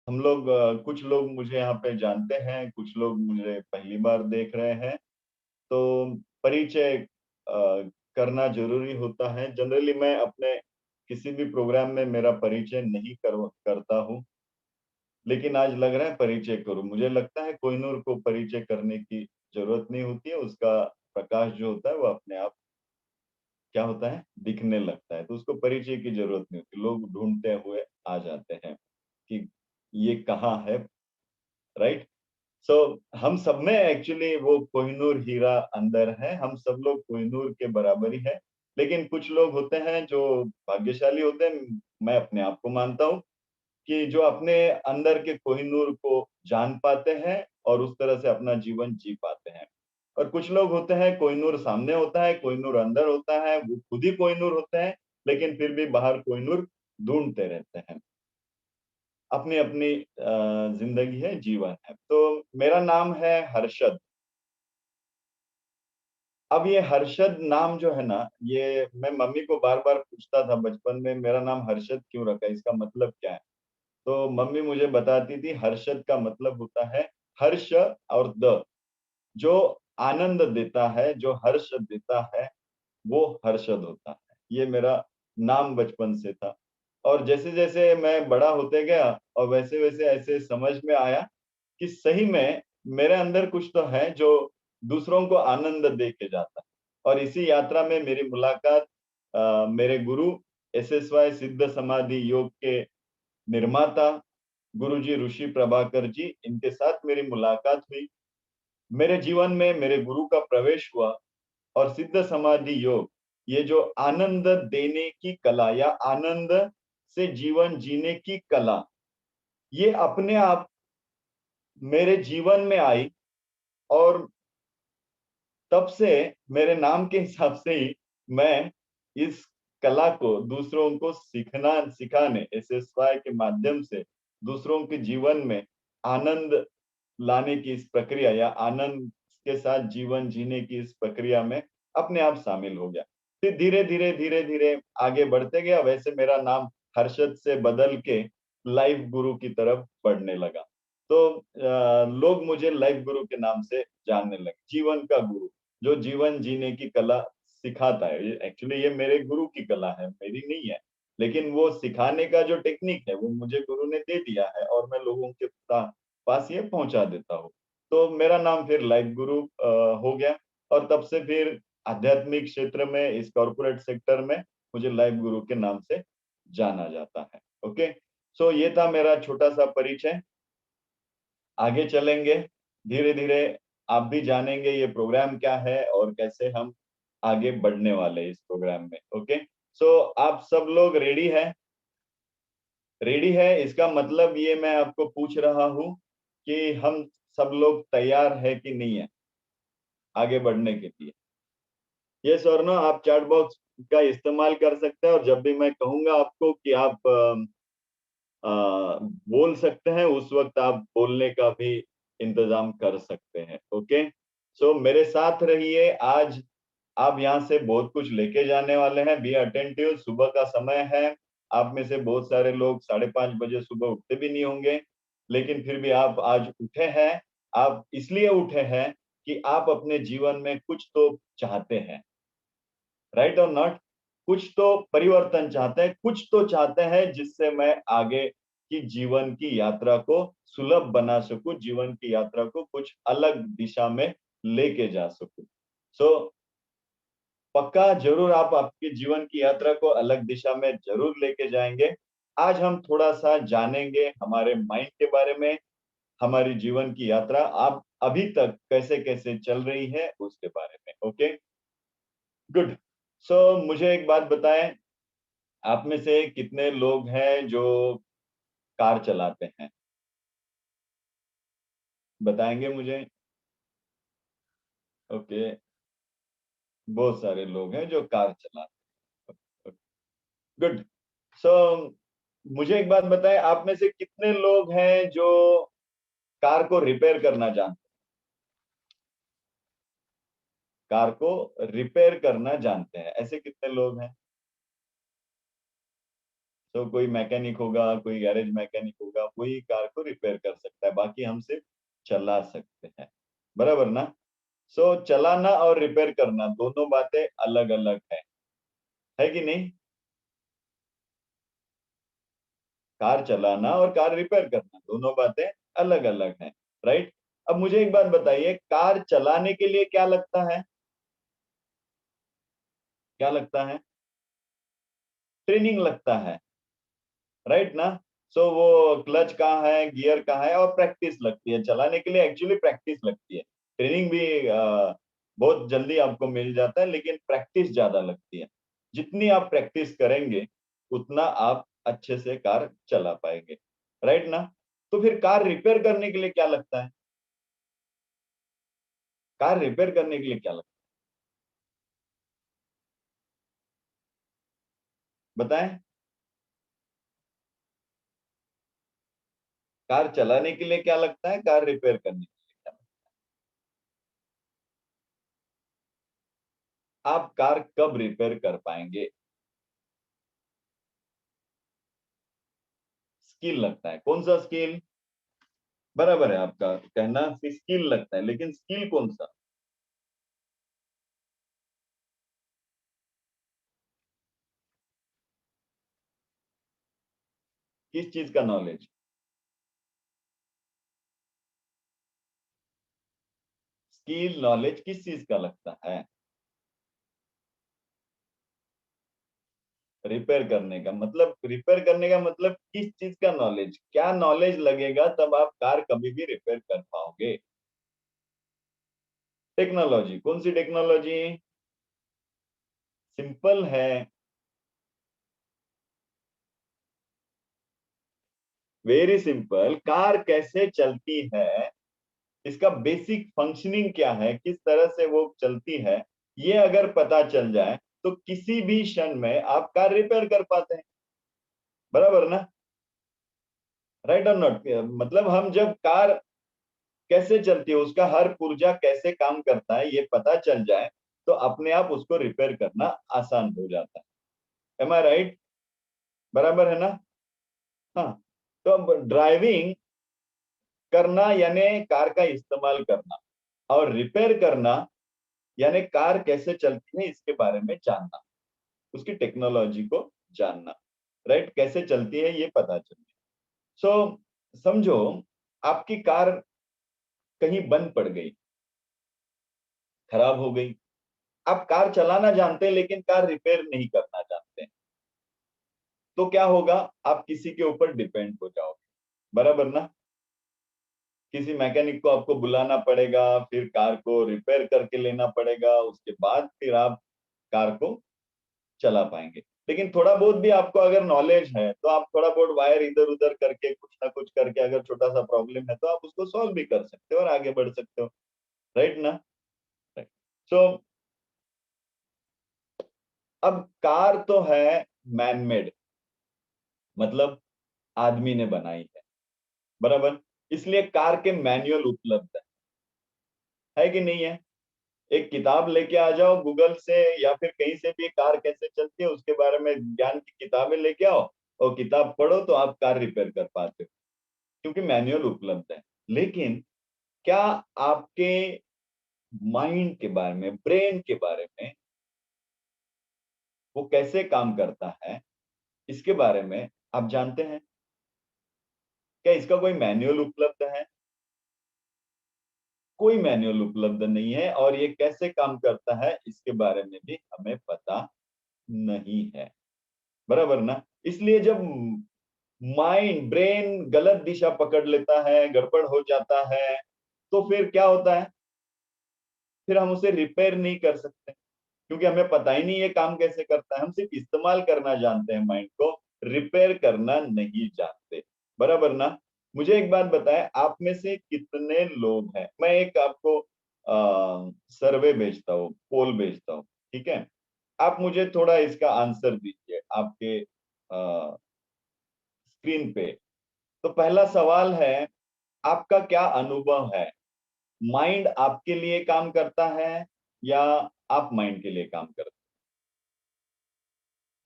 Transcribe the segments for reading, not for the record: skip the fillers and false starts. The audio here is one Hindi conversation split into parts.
हम लोग कुछ लोग मुझे यहाँ पे जानते हैं, कुछ लोग मुझे पहली बार देख रहे हैं, तो परिचय करना ज़रूरी होता है। जनरली मैं अपने किसी भी प्रोग्राम में मेरा परिचय नहीं करता हूँ, लेकिन आज लग रहा है परिचय करूँ। मुझे लगता है कोहिनूर को परिचय करने की ज़रूरत नहीं होती है, उसका प्रकाश जो होता है वो अपने आप क्या होता है, दिखने लगता है, तो उसको परिचय की ज़रूरत नहीं होती। लोग ढूँढते हुए आ जाते हैं कि ये कहाँ है, राइट? सो हम सब में एक्चुअली वो कोहिनूर हीरा अंदर है, हम सब लोग कोहिनूर के बराबर ही है। लेकिन कुछ लोग होते हैं जो भाग्यशाली होते हैं, मैं अपने आप को मानता हूँ कि जो अपने अंदर के कोहिनूर को जान पाते हैं और उस तरह से अपना जीवन जी पाते हैं। और कुछ लोग होते हैं कोहिनूर सामने होता है, कोहिनूर अंदर होता है, वो खुद ही कोहिनूर होते हैं, लेकिन फिर भी बाहर कोहिनूर ढूँढते रहते हैं। अपनी-अपनी ज़िंदगी है, जीवन है। तो मेरा नाम है हर्षद। अब ये हर्षद नाम जो है ना, ये मैं मम्मी को बार-बार पूछता था बचपन में, मेरा नाम हर्षद क्यों रखा है? इसका मतलब क्या है? तो मम्मी मुझे बताती थी, हर्षद का मतलब होता है हर्ष और द, जो आनंद देता है, जो हर्ष देता है, वो हर्षद होता है। ये मेरा नाम बचपन से था। और जैसे-जैसे मैं बड़ा होते गया और वैसे-वैसे ऐसे समझ में आया कि सही में मेरे अंदर कुछ तो है जो दूसरों को आनंद दे के जाता है। और इसी यात्रा में मेरी मुलाकात मेरे गुरु एसएसवाई सिद्ध समाधि योग के निर्माता गुरुजी ऋषि प्रभाकर जी, इनके साथ मेरी मुलाकात हुई। मेरे जीवन में मेरे गुरु का प्रवेश हुआ और सिद्ध समाधि योग, ये जो आनंद देने की कला या आनंद से जीवन जीने की कला, ये अपने आप मेरे जीवन में आई और तब से मेरे नाम के हिसाब से ही मैं इस कला को दूसरों को सिखाने एसएसवाई के माध्यम से दूसरों के जीवन में आनंद लाने की इस प्रक्रिया या आनंद के साथ जीवन जीने की इस प्रक्रिया में अपने आप शामिल हो गया। फिर धीरे-धीरे, धीरे-धीरे आगे बढ़ते गया, वैसे मेरा नाम हर्षद से बदल के लाइफ गुरु की तरफ बढ़ने लगा। तो लोग मुझे लाइफ गुरु के नाम से जानने लगे, जीवन का गुरु, जो जीवन जीने की कला सिखाता है। ये एक्चुअली ये मेरे गुरु की कला है, मेरी नहीं है। लेकिन वो सिखाने का जो टेक्निक है, वो मुझे गुरु ने दे दिया है और मैं लोगों के पास ये पहुँचा देता हूँ। तो मेरा नाम फिर लाइफ गुरु हो गया और तब से फिर आध्यात्मिक क्षेत्र में, इस कॉर्पोरेट सेक्टर में मुझे लाइफ गुरु के नाम से जाना जाता है। ओके? सो ये था मेरा छोटा-सा परिचय। आगे चलेंगे, धीरे-धीरे आप भी जानेंगे ये प्रोग्राम क्या है और कैसे हम आगे बढ़ने वाले हैं इस प्रोग्राम में। ओके? सो आप सब लोग रेडी हैं? रेडी है इसका मतलब ये मैं आपको पूछ रहा हूँ कि हम सब लोग तैयार है कि नहीं है आगे बढ़ने के लिए? यस और नो आप चैट बॉक्स का इस्तेमाल कर सकते हैं और जब भी मैं कहूँगा आपको कि आप अ, बोल सकते हैं, उस वक़्त आप बोलने का भी इंतज़ाम कर सकते हैं, ओके? सो मेरे साथ रहिए, आज आप यहाँ से बहुत कुछ लेके जाने वाले हैं, बी अटेंटिव, सुबह का समय है, आप में से बहुत सारे लोग 5:30 बजे सुबह उठते भी नहीं होंगे, लेकिन फिर भी आप आज उठे हैं, आप इसलिए उठे हैं कि आप अपने जीवन में कुछ तो चाहते हैं। राइट और नॉट? कुछ तो परिवर्तन चाहते हैं, कुछ तो चाहते हैं जिससे मैं आगे की जीवन की यात्रा को सुलभ बना सकूं, जीवन की यात्रा को कुछ अलग दिशा में लेके जा सकूं। सो पक्का जरूर आप आपके जीवन की यात्रा को अलग दिशा में जरूर लेके जाएंगे। आज हम थोड़ा सा जानेंगे हमारे माइंड के बारे में, हमारी जीवन की यात्रा आप अभी तक कैसे कैसे चल रही है उसके बारे में। Okay, good. सो मुझे एक बात बताएं, आप में से कितने लोग हैं जो कार चलाते हैं? बताएँगे मुझे? ओके, बहुत सारे लोग हैं जो कार चलाते हैं। गुड। सो मुझे एक बात बताएँ, आप में से कितने लोग हैं जो कार को रिपेयर करना जानते हैं? कार को रिपेयर करना जानते हैं, ऐसे कितने लोग हैं? तो कोई मैकेनिक होगा, कोई गैरेज मैकेनिक होगा, वही कार को रिपेयर कर सकता है, बाकी हम सिर्फ चला सकते हैं। बराबर ना? सो चलाना और रिपेयर करना दोनों बातें अलग अलग है कि नहीं? कार चलाना और कार रिपेयर करना दोनों बातें अलग अलग हैं, राइट? अब मुझे एक बात बताइए, कार चलाने के लिए क्या लगता है? क्या लगता है? ट्रेनिंग लगता है, राइट ना? सो वो क्लच कहाँ है, गियर कहाँ है, और प्रैक्टिस लगती है चलाने के लिए। एक्चुअली प्रैक्टिस लगती है, ट्रेनिंग भी बहुत जल्दी आपको मिल जाता है, लेकिन प्रैक्टिस ज्यादा लगती है। जितनी आप प्रैक्टिस करेंगे उतना आप अच्छे से कार चला पाएंगे, राइट ना? तो फिर कार रिपेयर करने के लिए क्या लगता है? कार रिपेयर करने के लिए क्या लगता है, बताएं? कार चलाने के लिए क्या लगता है, कार रिपेयर करने के लिए क्या लगता है? आप कार कब रिपेयर कर पाएंगे? स्किल लगता है। कौन सा स्किल? बराबर है आपका कहना, स्किल लगता है, लेकिन स्किल कौन सा? किस चीज का नॉलेज? स्किल नॉलेज किस चीज का लगता है? रिपेयर करने का मतलब किस चीज का नॉलेज, क्या नॉलेज लगेगा तब आप कार कभी भी रिपेयर कर पाओगे? टेक्नोलॉजी। कौन सी टेक्नोलॉजी? सिंपल है, वेरी सिंपल। कार कैसे चलती है, इसका बेसिक फंक्शनिंग क्या है, किस तरह से वो चलती है, ये अगर पता चल जाए तो किसी भी क्षण में आप कार रिपेयर कर पाते हैं। बराबर ना? राइट और नॉट? मतलब हम जब कार कैसे चलती है, उसका हर पुर्जा कैसे काम करता है, ये पता चल जाए तो अपने आप उसको रिपेयर करना आसान हो जाता है। एम आई राइट? बराबर है ना? हाँ। तो अब ड्राइविंग करना यानी कार का इस्तेमाल करना, और रिपेयर करना यानी कार कैसे चलती है इसके बारे में जानना, उसकी टेक्नोलॉजी को जानना, राइट? कैसे चलती है ये पता चले। सो समझो आपकी कार कहीं बंद पड़ गई, खराब हो गई। आप कार चलाना जानते हैं लेकिन कार रिपेयर नहीं करना जानते हैं, तो क्या होगा? आप किसी के ऊपर डिपेंड हो जाओगे। बराबर ना? किसी मैकेनिक को आपको बुलाना पड़ेगा, फिर कार को रिपेयर करके लेना पड़ेगा, उसके बाद फिर आप कार को चला पाएंगे। लेकिन थोड़ा बहुत भी आपको अगर नॉलेज है तो आप थोड़ा बहुत वायर इधर उधर करके, कुछ ना कुछ करके, अगर छोटा सा प्रॉब्लम है तो आप उसको सॉल्व भी कर सकते हो और आगे बढ़ सकते हो, राइट ना? राइट। सो अब कार तो है मैन मेड, मतलब आदमी ने बनाई बराबर, इसलिए कार के मैनुअल उपलब्ध है कि नहीं है? एक किताब लेके आ जाओ गूगल से या फिर कहीं से भी, कार कैसे चलती है उसके बारे में ज्ञान की किताबें लेके आओ और किताब पढ़ो तो आप कार रिपेयर कर पाते हो, क्योंकि मैनुअल उपलब्ध है। लेकिन क्या आपके माइंड के बारे में, ब्रेन के बारे में, वो कैसे काम करता है इसके बारे में आप जानते हैं? क्या इसका कोई मैनुअल उपलब्ध है? कोई मैनुअल उपलब्ध नहीं है, और ये कैसे काम करता है इसके बारे में भी हमें पता नहीं है। बराबर ना? इसलिए जब माइंड, ब्रेन गलत दिशा पकड़ लेता है, गड़बड़ हो जाता है, तो फिर क्या होता है? फिर हम उसे रिपेयर नहीं कर सकते, क्योंकि हमें पता ही नहीं ये काम कैसे करता है। हम सिर्फ इस्तेमाल करना जानते हैं माइंड को, रिपेयर करना नहीं जानते। बराबर ना? मुझे एक बात बताएं, आप में से कितने लोग हैं, मैं एक आपको सर्वे भेजता हूँ, पोल भेजता हूँ, ठीक है? आप मुझे थोड़ा इसका आंसर दीजिए आपके स्क्रीन पे। तो पहला सवाल है, आपका क्या अनुभव है? माइंड आपके लिए काम करता है या आप माइंड के लिए काम करते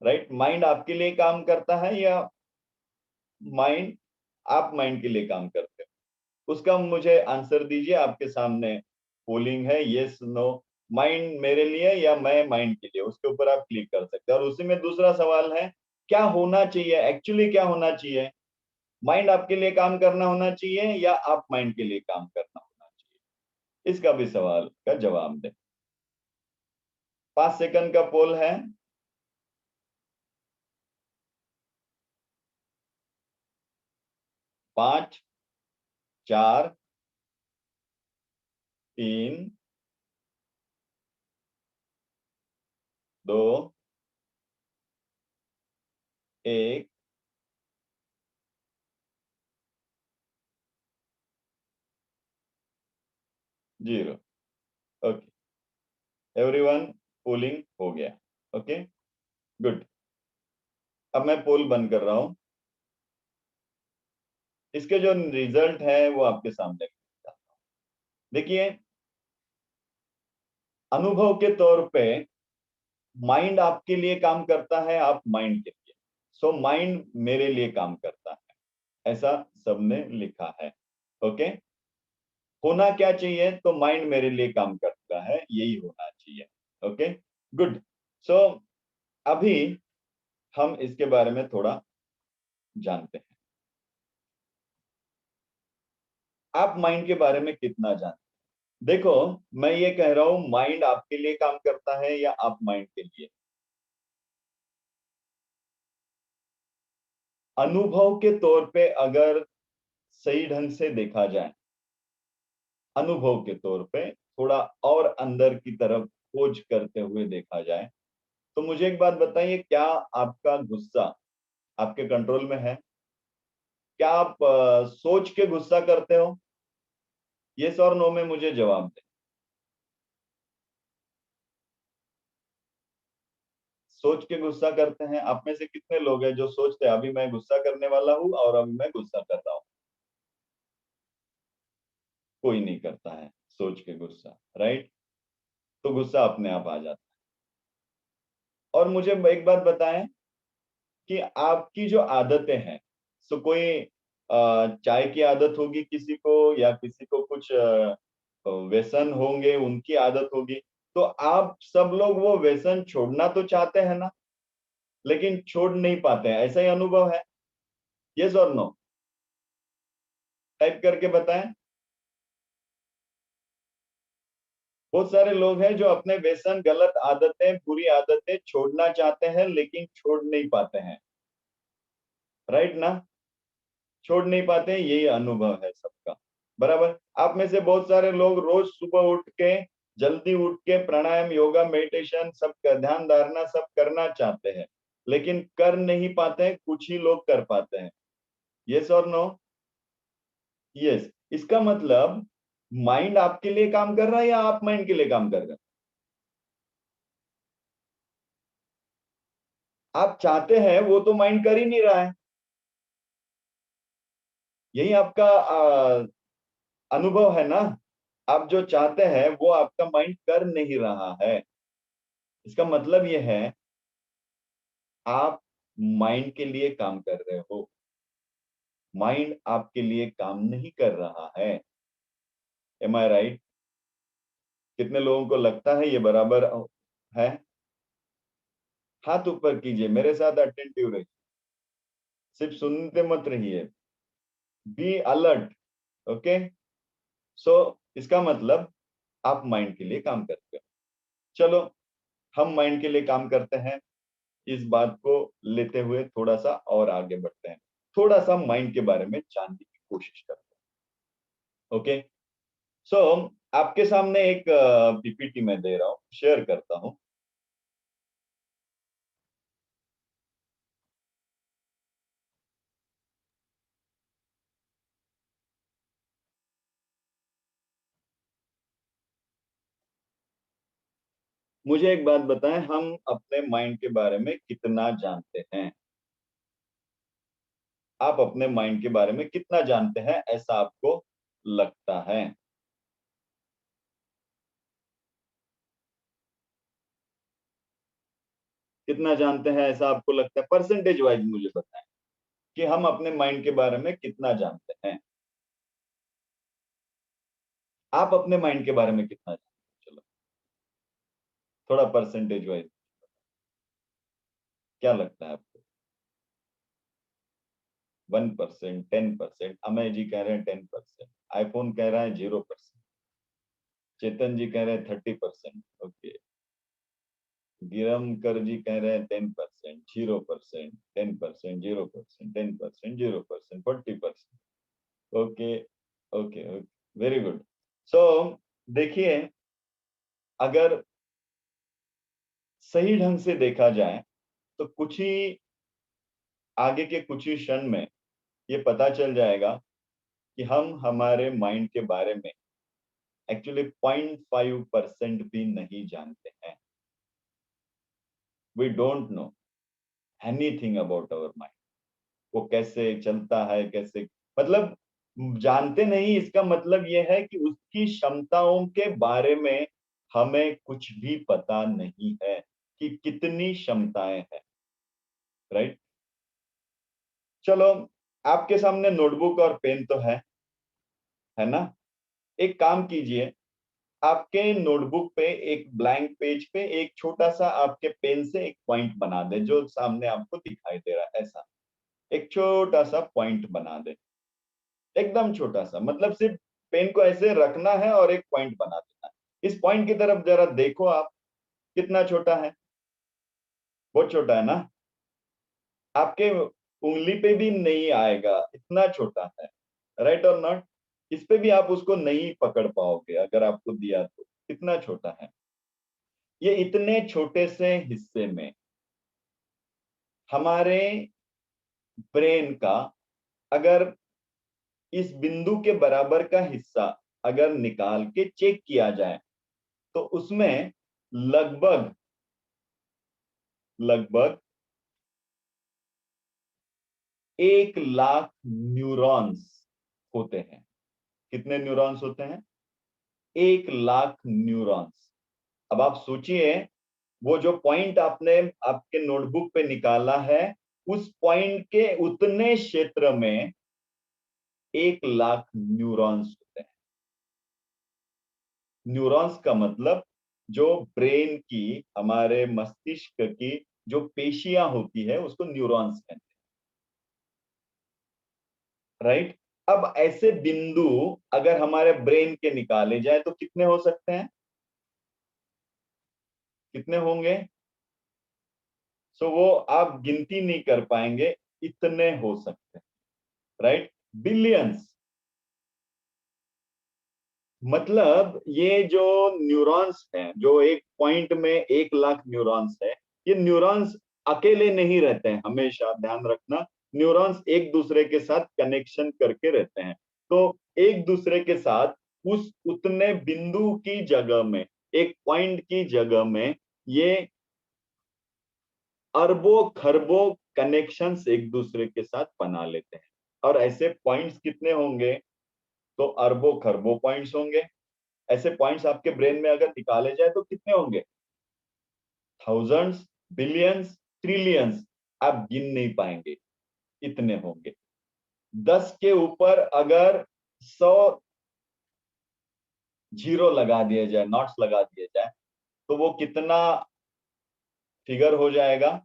राइट? माइंड आपके लिए काम करता है या माइंड आप माइंड के लिए काम करते हो? उसका मुझे आंसर दीजिए। आपके सामने पोलिंग है, यस नो। माइंड मेरे लिए या मैं माइंड के लिए, उसके ऊपर आप क्लिक कर सकते हैं। और उसी में दूसरा सवाल है, क्या होना चाहिए, एक्चुअली क्या होना चाहिए? माइंड आपके लिए काम करना होना चाहिए या आप माइंड के लिए काम करना होना चाहिए? इसका भी सवाल का जवाब दें। 5 सेकंड का पोल है। 5, 4, 3, 2, 1, 0। ओके, एवरीवन, पोलिंग हो गया। Okay, good. अब मैं पोल बंद कर रहा हूं। इसके जो रिजल्ट है वो आपके सामने। देखिए, अनुभव के तौर पे माइंड आपके लिए काम करता है, आप माइंड के लिए। सो माइंड मेरे लिए काम करता है, ऐसा सबने लिखा है। ओके, होना क्या चाहिए? तो माइंड मेरे लिए काम करता है, यही होना चाहिए। Okay, good. सो अभी हम इसके बारे में थोड़ा जानते हैं। आप माइंड के बारे में कितना जानते हैं? देखो, मैं ये कह रहा हूं माइंड आपके लिए काम करता है या आप माइंड के लिए? अनुभव के तौर पे अगर सही ढंग से देखा जाए, अनुभव के तौर पे थोड़ा और अंदर की तरफ खोज करते हुए देखा जाए, तो मुझे एक बात बताइए, क्या आपका गुस्सा आपके कंट्रोल में है? क्या आप सोच के गुस्सा करते हो? यस और नो में मुझे जवाब दें। सोच के गुस्सा करते हैं? आप में से कितने लोग हैं जो सोचते हैं अभी मैं गुस्सा करने वाला हूं और अभी मैं गुस्सा कर रहा हूं? कोई नहीं करता है सोच के गुस्सा, राइट? तो गुस्सा अपने आप आ जाता है। और मुझे एक बात बताएं कि आपकी जो आदतें हैं, सो कोई चाय की आदत होगी किसी को, या किसी को कुछ व्यसन होंगे, उनकी आदत होगी। तो आप सब लोग वो व्यसन छोड़ना तो चाहते हैं ना, लेकिन छोड़ नहीं पाते हैं, ऐसा ही अनुभव है? यस और नो? टाइप करके बताएं। बहुत सारे लोग हैं जो अपने व्यसन, गलत आदतें, बुरी आदतें छोड़ना चाहते हैं लेकिन छोड़ नहीं पाते हैं, राइट ना? छोड़ नहीं पाते, यही अनुभव है सबका। बराबर। आप में से बहुत सारे लोग रोज सुबह उठ के, जल्दी उठ के प्राणायाम, योगा, मेडिटेशन सब ध्यान धारणा सब करना चाहते हैं, लेकिन कर नहीं पाते हैं, कुछ ही लोग कर पाते हैं। यस और नो? यस। इसका मतलब माइंड आपके लिए काम कर रहा है या आप माइंड के लिए काम कर रहे हैं? आप चाहते हैं वो तो माइंड कर ही नहीं रहा है। यही आपका अनुभव है ना। आप जो चाहते हैं वो आपका माइंड कर नहीं रहा है। इसका मतलब ये है, आप माइंड के लिए काम कर रहे हो, माइंड आपके लिए काम नहीं कर रहा है। एम आई राइट? कितने लोगों को लगता है ये बराबर है? हाथ ऊपर कीजिए, मेरे साथ अटेंटिव रहिए, सिर्फ सुनते मत रहिए, बी अलर्ट। ओके, सो इसका मतलब आप माइंड के लिए काम करते हो। चलो, हम माइंड के लिए काम करते हैं, इस बात को लेते हुए थोड़ा सा और आगे बढ़ते हैं, थोड़ा सा माइंड के बारे में जानने की कोशिश करते हैं। ओके, सो आपके सामने एक पीपीटी में दे रहा हूं, शेयर करता हूं। मुझे एक बात बताएं, हम अपने माइंड के बारे में कितना जानते हैं? आप अपने माइंड के बारे में कितना जानते हैं, ऐसा आपको लगता है? कितना जानते हैं ऐसा आपको लगता है? परसेंटेज वाइज मुझे बताएं कि हम अपने माइंड के बारे में कितना जानते हैं। आप अपने माइंड के बारे में कितना जानते हैं? चलो थोड़ा परसेंटेज वाइज क्या लगता है आपको? 1%, 10%? अमय जी कह रहे हैं 10%, आईफोन कह रहा है 0%, चेतन जी कह रहे हैं 30%, ओके, गिरमकर जी कह रहे हैं 10%, 0%, 10%, 0%, 10%, 0%, 40%। Okay okay okay, very good. So देखिए, अगर सही ढंग से देखा जाए तो कुछ ही आगे के कुछ ही क्षण में ये पता चल जाएगा कि हम हमारे माइंड के बारे में एक्चुअली 0.5% भी नहीं जानते हैं। We don't know anything about our mind. वो कैसे चलता है, कैसे, मतलब जानते नहीं, इसका मतलब ये है कि उसकी क्षमताओं के बारे में हमें कुछ भी पता नहीं है कि कितनी क्षमताएं हैं। राइट। चलो, आपके सामने नोटबुक और पेन तो है ना? एक काम कीजिए, आपके नोटबुक पे एक ब्लैंक पेज पे एक छोटा सा आपके पेन से एक पॉइंट बना दे जो सामने आपको दिखाई दे रहा है, ऐसा एक छोटा सा पॉइंट बना दे, एकदम छोटा सा, मतलब सिर्फ पेन को ऐसे रखना है और एक पॉइंट बना देना है। इस पॉइंट की तरफ जरा देखो आप, कितना छोटा है? बहुत छोटा है ना? आपके उंगली पे भी नहीं आएगा, इतना छोटा है। राइट और नॉट? इस पे भी आप उसको नहीं पकड़ पाओगे अगर आपको दिया तो, कितना छोटा है। ये इतने छोटे से हिस्से में हमारे ब्रेन का, अगर इस बिंदु के बराबर का हिस्सा अगर निकाल के चेक किया जाए तो उसमें लगभग लगभग 1 लाख न्यूरॉन्स होते हैं। कितने न्यूरॉन्स होते हैं? 1 लाख न्यूरॉन्स। अब आप सोचिए, वो जो पॉइंट आपने आपके नोटबुक पे निकाला है, उस पॉइंट के उतने क्षेत्र में 1 लाख न्यूरॉन्स होते हैं। न्यूरॉन्स का मतलब जो ब्रेन की, हमारे मस्तिष्क की जो पेशियां होती है उसको न्यूरॉन्स कहते हैं। राइट। अब ऐसे बिंदु अगर हमारे ब्रेन के निकाले जाए तो कितने हो सकते हैं? कितने होंगे? सो वो आप गिनती नहीं कर पाएंगे, इतने हो सकते हैं। राइट। बिलियंस। मतलब ये जो न्यूरॉन्स हैं, जो एक पॉइंट में 1 लाख न्यूरॉन्स है, ये न्यूरॉन्स अकेले नहीं रहते हैं, हमेशा ध्यान रखना। न्यूरॉन्स एक दूसरे के साथ कनेक्शन करके रहते हैं। तो एक दूसरे के साथ उस उतने बिंदु की जगह में, एक पॉइंट की जगह में, ये अरबों खरबों कनेक्शंस एक दूसरे के साथ बना लेते हैं। और ऐसे पॉइंट्स कितने होंगे? तो अरबों खरबों पॉइंट्स होंगे। ऐसे पॉइंट्स आपके ब्रेन में अगर निकाले जाए तो कितने होंगे? Thousands, billions, trillions. आप गिन नहीं पाएंगे, इतने होंगे। 10 के ऊपर अगर 100 जीरो लगा दिया जाए, नॉट्स लगा दिए जाए, तो वो कितना फिगर हो जाएगा?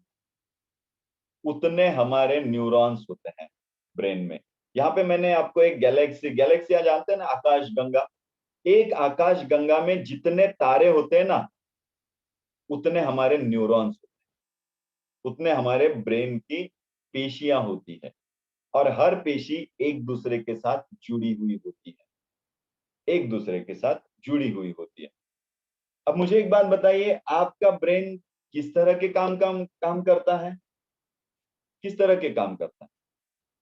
उतने हमारे न्यूरॉन्स होते हैं ब्रेन में। यहाँ पे मैंने आपको एक गैलेक्सी, गैलेक्सिया जानते हैं ना, आकाश गंगा। एक आकाश गंगा में जितने तारे होते हैं ना, उतने हमारे न्यूरॉन्स, उतने हमारे ब्रेन की पेशियां होती है। और हर पेशी एक दूसरे के साथ जुड़ी हुई होती है, एक दूसरे के साथ जुड़ी हुई होती है। अब मुझे एक बात बताइए, आपका ब्रेन किस तरह के काम काम करता है? किस तरह के काम करता है?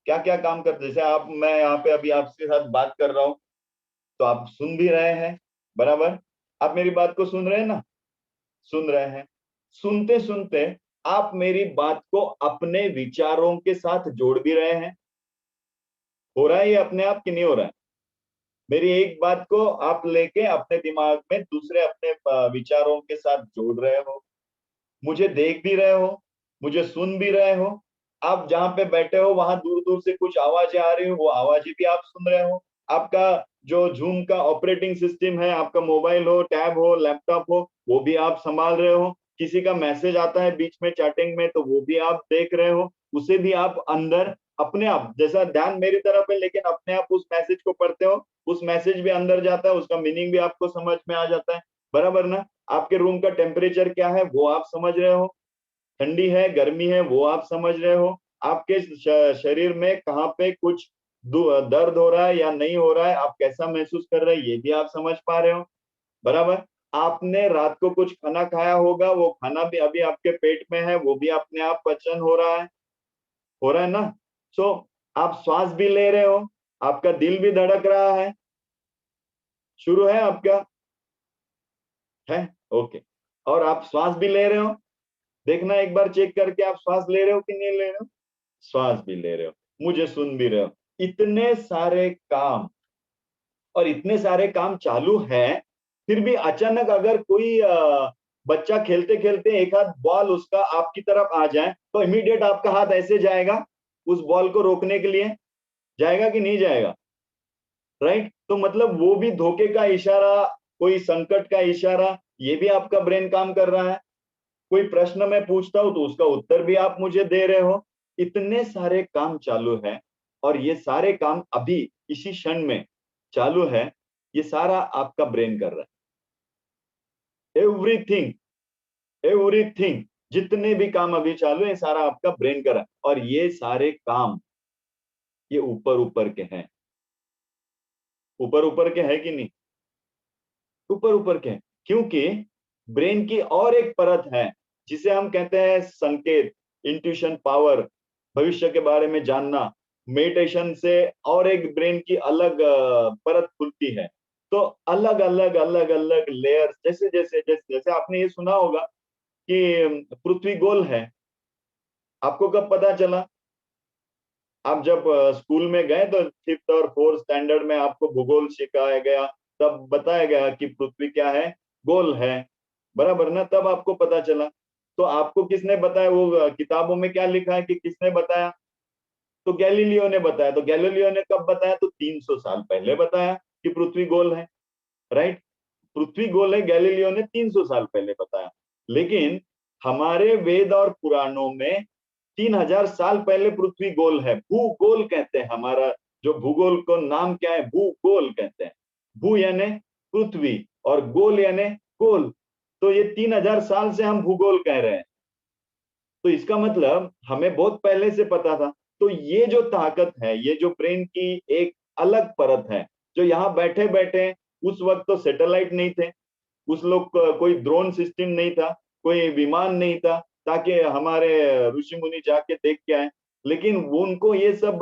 क्या क्या काम करते हैं? जैसे आप, मैं यहाँ पे अभी आपके साथ बात कर रहा हूँ, तो आप सुन भी रहे हैं, बराबर? आप मेरी बात को सुन रहे हैं ना? सुन रहे हैं। सुनते सुनते आप मेरी बात को अपने विचारों के साथ जोड़ भी रहे हैं। हो रहा है ये अपने आप कि नहीं हो रहा है? मेरी एक बात को आप लेके अपने दिमाग में दूसरे अपने विचारों के साथ जोड़ रहे हो। मुझे देख भी रहे हो, मुझे सुन भी रहे हो। आप जहां पे बैठे हो वहां दूर दूर से कुछ आवाजें आ रही हो, वो आवाजें भी आप सुन रहे हो। आपका जो जूम का ऑपरेटिंग सिस्टम है, आपका मोबाइल हो, टैब हो, लैपटॉप हो, वो भी आप संभाल रहे हो। किसी का मैसेज आता है बीच में चैटिंग में, तो वो भी आप देख रहे हो। उसे भी आप अंदर अपने आप, जैसा ध्यान मेरी तरफ है लेकिन अपने आप उस मैसेज को पढ़ते हो, उस मैसेज भी अंदर जाता है, उसका मीनिंग भी आपको समझ में आ जाता है। बराबर ना? आपके रूम का टेम्परेचर क्या है वो आप समझ रहे हो, ठंडी है गर्मी है वो आप समझ रहे हो। आपके शरीर में कहाँ पे कुछ दर्द हो रहा है या नहीं हो रहा है, आप कैसा महसूस कर रहे हैं, ये भी आप समझ पा रहे हो। बराबर? आपने रात को कुछ खाना खाया होगा, वो खाना भी अभी आपके पेट में है, वो भी अपने आप पचन हो रहा है ना? सो आप श्वास भी ले रहे हो, आपका दिल भी धड़क रहा है। शुरू है आपका? है? ओके। और आप श्वास भी ले रहे हो। देखना एक बार चेक करके, आप श्वास ले रहे हो कि नहीं ले रहे हो। श्वास भी ले रहे हो, मुझे सुन भी रहे हो। इतने सारे काम, और इतने सारे काम चालू हैं, फिर भी अचानक अगर कोई बच्चा खेलते खेलते एक हाथ बॉल उसका आपकी तरफ आ जाए, तो इमीडिएट आपका हाथ ऐसे जाएगा उस बॉल को रोकने के लिए। जाएगा कि नहीं जाएगा? राइट? तो मतलब वो भी धोखे का इशारा, कोई संकट का इशारा, ये भी आपका ब्रेन काम कर रहा है। कोई प्रश्न मैं पूछता हूं तो उसका उत्तर भी आप मुझे दे रहे हो। इतने सारे काम चालू है, और ये सारे काम अभी इसी क्षण में चालू है। ये सारा आपका ब्रेन कर रहा है। एवरीथिंग, एवरीथिंग, जितने भी काम अभी चालू है, ये सारा आपका ब्रेन कर रहा है। और ये सारे काम, ये ऊपर ऊपर के हैं। ऊपर ऊपर के हैं कि नहीं? ऊपर ऊपर के हैं, क्योंकि ब्रेन की और एक परत है जिसे हम कहते हैं संकेत, इंट्यूशन पावर, भविष्य के बारे में जानना। मेडिटेशन से और एक ब्रेन की अलग परत खुलती है। तो अलग अलग अलग अलग लेयर्स, जैसे जैसे जैसे जैसे आपने ये सुना होगा कि पृथ्वी गोल है। आपको कब पता चला? आप जब स्कूल में गए तो फिफ्थ और फोर्थ स्टैंडर्ड में आपको भूगोल सिखाया गया, तब बताया गया कि पृथ्वी क्या है, गोल है। बराबर ना? तब आपको पता चला। तो आपको किसने बताया? वो किताबों में क्या लिखा है कि किसने बताया? तो गैलीलियो ने बताया। तो गैलीलियो ने कब बताया? तो 300 साल पहले बताया कि पृथ्वी गोल है। राइट? पृथ्वी गोल है, गैलीलियो ने 300 साल पहले बताया। लेकिन हमारे वेद और पुराणों में 3000 साल पहले पृथ्वी गोल है। भूगोल कहते हैं हमारा, जो भूगोल को नाम क्या है, भूगोल कहते हैं। भू यानी पृथ्वी, और गोल यानी गोल। तो ये 3000 साल से हम भूगोल कह रहे हैं। तो इसका मतलब हमें बहुत पहले से पता था। तो ये जो ताकत है, ये जो ब्रेन की एक अलग परत है, जो यहाँ बैठे बैठे, उस वक्त तो सैटेलाइट नहीं थे, उस लोग कोई ड्रोन सिस्टम नहीं था, कोई विमान नहीं था ताकि हमारे ऋषि मुनि जाके देख के आए। लेकिन उनको ये सब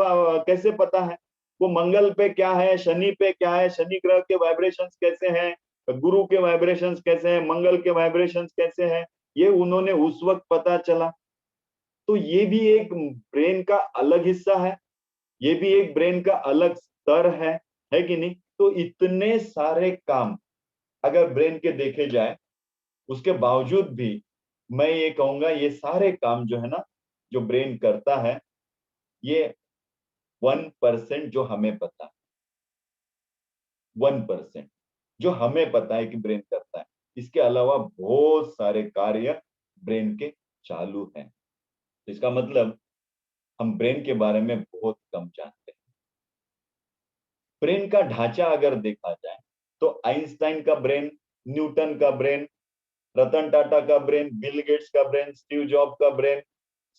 कैसे पता है? वो मंगल पे क्या है, शनि पे क्या है, शनि ग्रह के वाइब्रेशंस कैसे हैं, गुरु के वाइब्रेशंस कैसे हैं, मंगल के वाइब्रेशंस कैसे हैं, ये उन्होंने उस वक्त पता चला। तो ये भी एक ब्रेन का अलग हिस्सा है, ये भी एक ब्रेन का अलग स्तर है कि नहीं? तो इतने सारे काम अगर ब्रेन के देखे जाए, उसके बावजूद भी मैं ये कहूंगा, ये सारे काम जो है ना, जो ब्रेन करता है, ये 1% जो हमें पता है, 1% जो हमें पता है कि ब्रेन करता है। इसके अलावा बहुत सारे कार्य ब्रेन के चालू हैं। इसका मतलब हम ब्रेन के बारे में बहुत कम जानते हैं। ब्रेन का ढांचा अगर देखा जाए, तो आइंस्टाइन का ब्रेन, न्यूटन का ब्रेन, रतन टाटा का ब्रेन, बिल गेट्स का ब्रेन, स्टीव जॉब का ब्रेन,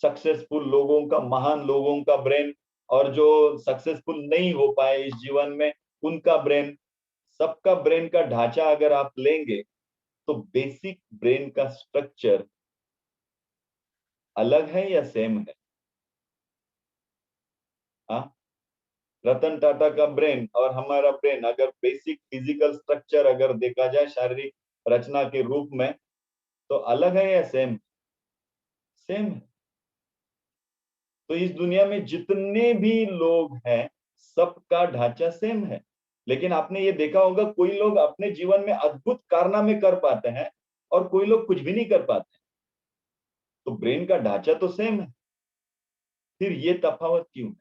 सक्सेसफुल लोगों का, महान लोगों का ब्रेन, और जो सक्सेसफुल नहीं हो पाए इस जीवन में, उनका ब्रेन, सबका ब्रेन का ढांचा अगर आप लेंगे, तो बेसिक ब्रेन का स्ट्रक्चर अलग है या सेम है? हाँ? रतन टाटा का ब्रेन और हमारा ब्रेन अगर बेसिक फिजिकल स्ट्रक्चर अगर देखा जाए, शारीरिक रचना के रूप में, तो अलग है या सेम? सेम है। तो इस दुनिया में जितने भी लोग हैं, सबका ढांचा सेम है। लेकिन आपने ये देखा होगा, कोई लोग अपने जीवन में अद्भुत कारनामे कर पाते हैं और कोई लोग कुछ भी नहीं कर पाते। तो ब्रेन का ढांचा तो सेम है, फिर ये तफावत क्यों है?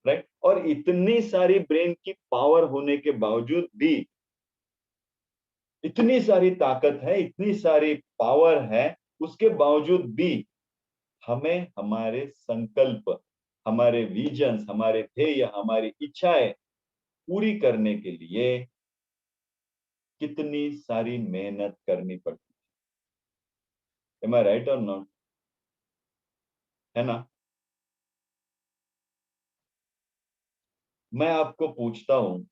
राइट। और इतनी सारी ब्रेन की पावर होने के बावजूद भी, इतनी सारी ताकत है, इतनी सारी पावर है, उसके बावजूद भी हमें हमारे संकल्प, हमारे विजन्स, हमारे ध्येय, हमारी इच्छाएं पूरी करने के लिए कितनी सारी मेहनत करनी पड़ती है। एम आई राइट और नॉट? है ना? मैं आपको पूछता हूं,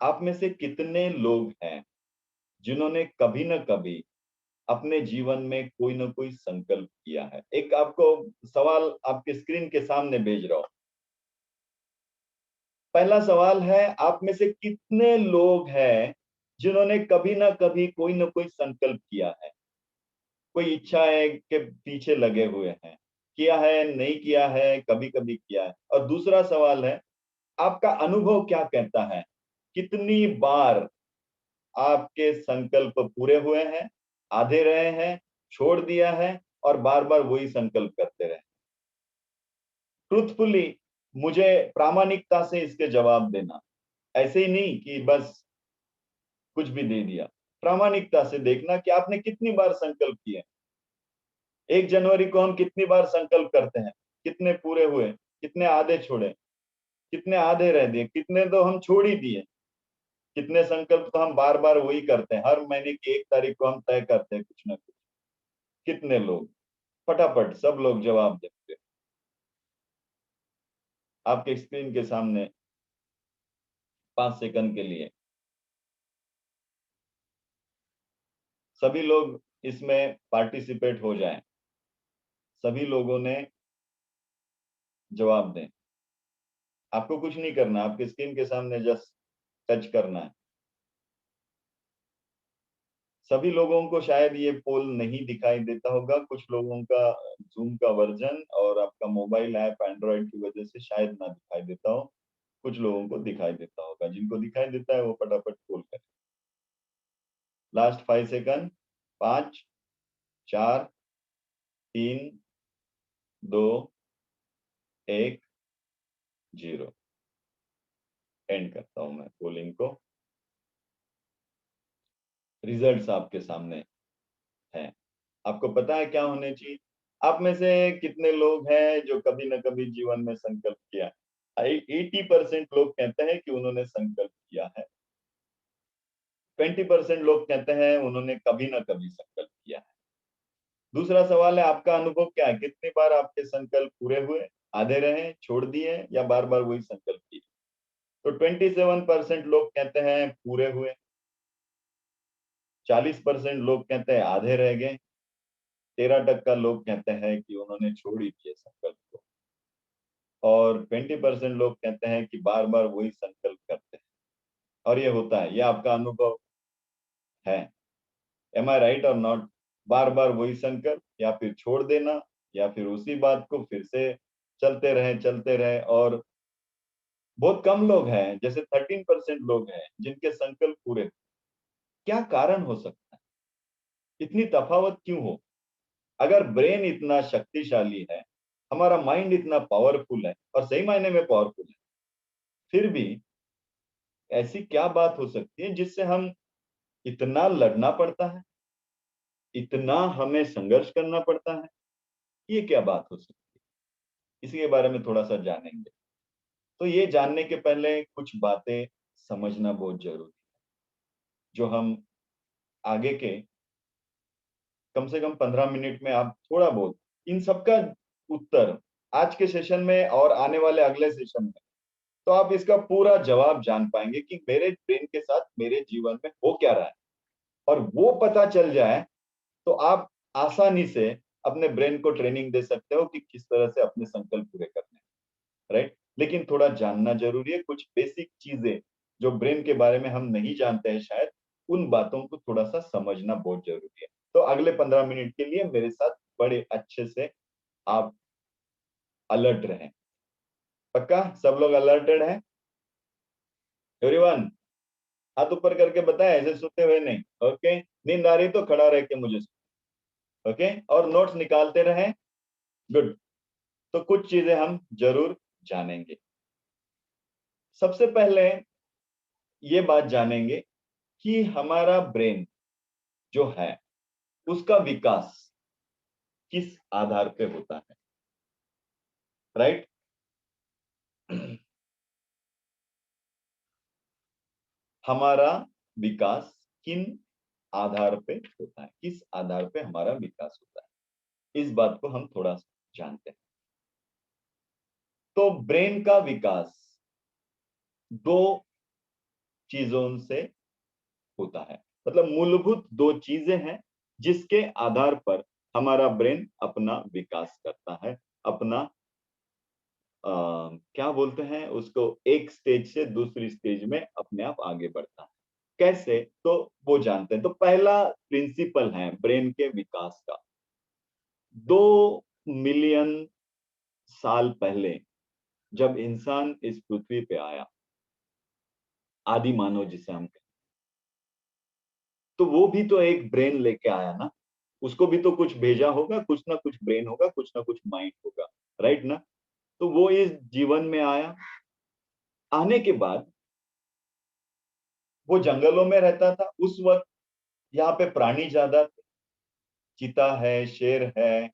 आप में से कितने लोग हैं जिन्होंने कभी ना कभी अपने जीवन में कोई ना कोई संकल्प किया है? एक आपको सवाल आपके स्क्रीन के सामने भेज रहा हूं। पहला सवाल है, आप में से कितने लोग हैं जिन्होंने कभी ना कभी कोई ना कोई संकल्प किया है, कोई इच्छाएं के पीछे लगे हुए हैं, किया है, नहीं किया है, कभी कभी किया है? और दूसरा सवाल है, आपका अनुभव क्या कहता है, कितनी बार आपके संकल्प पूरे हुए हैं, आधे रहे हैं, छोड़ दिया है, और बार बार वही संकल्प करते रहे? ट्रूथफुली मुझे प्रामाणिकता से इसके जवाब देना, ऐसे ही नहीं कि बस कुछ भी दे दिया। प्रामाणिकता से देखना कि आपने कितनी बार संकल्प किए। 1 जनवरी को हम कितनी बार संकल्प करते हैं, कितने पूरे हुए, कितने आधे छोड़े, कितने आधे रह दिए, कितने तो हम छोड़ ही दिए, कितने संकल्प तो हम बार बार वही करते हैं, हर महीने की 1 तारीख को हम तय करते हैं कुछ ना कुछ। कितने लोग? फटाफट सब लोग जवाब देंगे आपके स्क्रीन के सामने, 5 सेकंड के लिए। सभी लोग इसमें पार्टिसिपेट हो जाएं, सभी लोगों ने जवाब दें। आपको कुछ नहीं करना, आपके स्क्रीन के सामने जस्ट टच करना है। सभी लोगों को शायद ये पोल नहीं दिखाई देता होगा, कुछ लोगों का जूम का वर्जन और आपका मोबाइल ऐप एंड्रॉइड की वजह से शायद ना दिखाई देता हो, कुछ लोगों को दिखाई देता होगा। जिनको दिखाई देता है वो फटाफट पोल करें। Last 5 second. 5, 4, 3, 2, 1, 0। एंड करता हूं मैं पोलिंग को। रिजल्ट्स आपके सामने हैं। आपको पता है क्या होने चाहिए? आप में से कितने लोग हैं जो कभी ना कभी जीवन में संकल्प किया? 80% लोग कहते हैं कि उन्होंने संकल्प किया है। 20% लोग कहते हैं उन्होंने कभी ना कभी संकल्प किया है। दूसरा सवाल है, आपका अनुभव क्या है? कितनी बार आपके संकल्प पूरे हुए, आधे रहे, छोड़ दिए, या बार बार वही संकल्प किए? तो 27% लोग कहते हैं पूरे हुए, 40% लोग कहते हैं आधे रह गए, 13% लोग कहते हैं कि उन्होंने छोड़ ही दिए संकल्प को, और 20% लोग कहते हैं कि बार बार वही संकल्प करते हैं। और ये होता है, ये आपका अनुभव है। एम आई राइट और नॉट? बार बार वही संकल्प, या फिर छोड़ देना, या फिर उसी बात को फिर से चलते रहे। और बहुत कम लोग हैं, जैसे 13% लोग हैं जिनके संकल्प पूरे हुए। क्या कारण हो सकता है? इतनी तफावत क्यों हो? अगर ब्रेन इतना शक्तिशाली है, हमारा माइंड इतना पावरफुल है, और सही मायने में पावरफुल है, फिर भी ऐसी क्या बात हो सकती है जिससे हम इतना लड़ना पड़ता है, इतना हमें संघर्ष करना पड़ता है? ये क्या बात हो सकती है? इसी के बारे में थोड़ा सा जानेंगे। तो ये जानने के पहले कुछ बातें समझना बहुत जरूरी है, जो हम आगे के कम से कम 15 मिनट में आप थोड़ा बहुत इन सबका उत्तर आज के सेशन में और आने वाले अगले सेशन में, तो आप इसका पूरा जवाब जान पाएंगे कि मेरे ब्रेन के साथ मेरे जीवन में हो क्या रहा है। और वो पता चल जाए तो आप आसानी से अपने ब्रेन को ट्रेनिंग दे सकते हो कि किस तरह से अपने संकल्प पूरे करने हैं। राइट। लेकिन थोड़ा जानना जरूरी है, कुछ बेसिक चीजें जो ब्रेन के बारे में हम नहीं जानते हैं शायद, उन बातों को थोड़ा सा समझना बहुत जरूरी है। तो अगले 15 मिनट के लिए मेरे साथ बड़े अच्छे से आप अलर्ट रहें। पक्का सब लोग अलर्टेड हैं? एवरीवन हाथ ऊपर करके बताएं, ऐसे सोते हुए नहीं। ओके, नींद आ रही तो खड़ा रह के मुझे ओके, और नोट्स निकालते रहें। गुड। तो कुछ चीजें हम जरूर जानेंगे। सबसे पहले ये बात जानेंगे कि हमारा ब्रेन जो है उसका विकास किस आधार पे होता है, राइट। हमारा विकास किन आधार पे होता है, किस आधार पे हमारा विकास होता है, इस बात को हम थोड़ा सा जानते हैं। तो ब्रेन का विकास दो चीजों से होता है, मतलब मूलभूत दो चीजें हैं जिसके आधार पर हमारा ब्रेन अपना विकास करता है, अपना क्या बोलते हैं उसको, एक स्टेज से दूसरी स्टेज में अपने आप आगे बढ़ता है। कैसे, तो वो जानते हैं। तो पहला प्रिंसिपल है ब्रेन के विकास का। 2 मिलियन साल पहले जब इंसान इस पृथ्वी पे आया, आदि मानव जिसे हम कहते हैं, तो वो भी तो एक ब्रेन लेके आया ना। उसको भी तो कुछ भेजा होगा, कुछ ना कुछ ब्रेन होगा, कुछ ना कुछ माइंड होगा, राइट ना। तो वो इस जीवन में आया, आने के बाद वो जंगलों में रहता था। उस वक्त यहाँ पे प्राणी ज्यादा थे, चीता है, शेर है,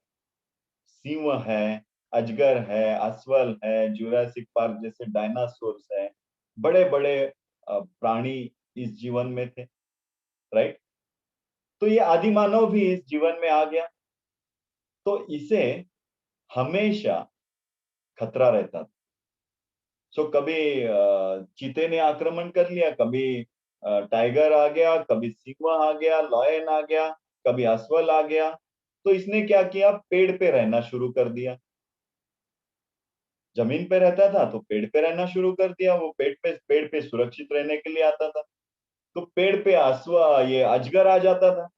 सिंह है, अजगर है, अस्वल है, जुरासिक पार्क जैसे डायनासोर्स है, बड़े बड़े प्राणी इस जीवन में थे, राइट। तो ये आदि मानव भी इस जीवन में आ गया, तो इसे हमेशा खतरा रहता था। सो कभी चीते ने आक्रमण कर लिया, कभी टाइगर आ गया, कभी सिंह आ गया, लॉयन आ गया, कभी अस्वल आ गया। तो इसने क्या किया, पेड़ पे रहना शुरू कर दिया। जमीन पे रहता था तो पेड़ पे रहना शुरू कर दिया। वो पेड़ पे सुरक्षित रहने के लिए आता था। तो पेड़ पे ये अजगर आ जाता था।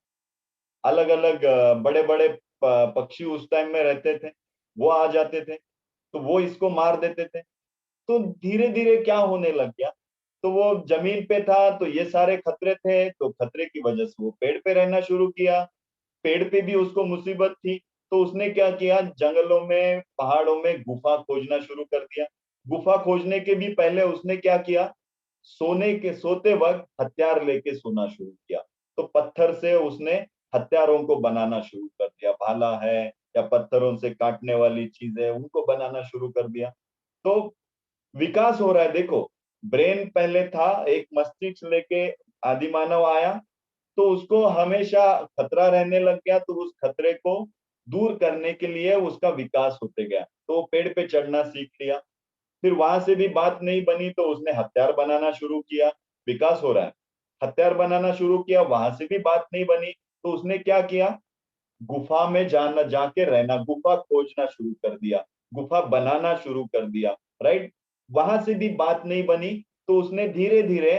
अलग अलग बड़े बड़े पक्षी उस टाइम में रहते थे, वो आ जाते थे, तो वो इसको मार देते थे। तो धीरे धीरे क्या होने लग गया, तो वो जमीन पे था तो ये सारे खतरे थे, तो खतरे की वजह से वो पेड़ पे रहना शुरू किया। पेड़ पे भी उसको मुसीबत थी, तो उसने क्या किया, जंगलों में, पहाड़ों में गुफा खोजना शुरू कर दिया। गुफा खोजने के भी पहले उसने क्या किया, सोते वक्त हथियार लेके सोना शुरू किया। तो पत्थर से उसने हथियारों को बनाना शुरू कर दिया, भाला है या पत्थरों से काटने वाली चीजें, उनको बनाना शुरू कर दिया। तो विकास हो रहा है, देखो। ब्रेन पहले था, एक मस्तिष्क लेके आदि मानव आया, तो उसको हमेशा खतरा रहने लग गया, तो उस खतरे को दूर करने के लिए उसका विकास होते गया, तो वो पेड़ पे चढ़ना सीख लिया। फिर वहां से भी बात नहीं बनी तो उसने हथियार बनाना शुरू किया, विकास हो रहा है। हथियार बनाना शुरू किया, वहां से भी बात नहीं बनी, तो उसने क्या किया, गुफा में जाना, जाके रहना, गुफा खोजना शुरू कर दिया, गुफा बनाना शुरू कर दिया, राइट। वहां से भी बात नहीं बनी, तो उसने धीरे धीरे,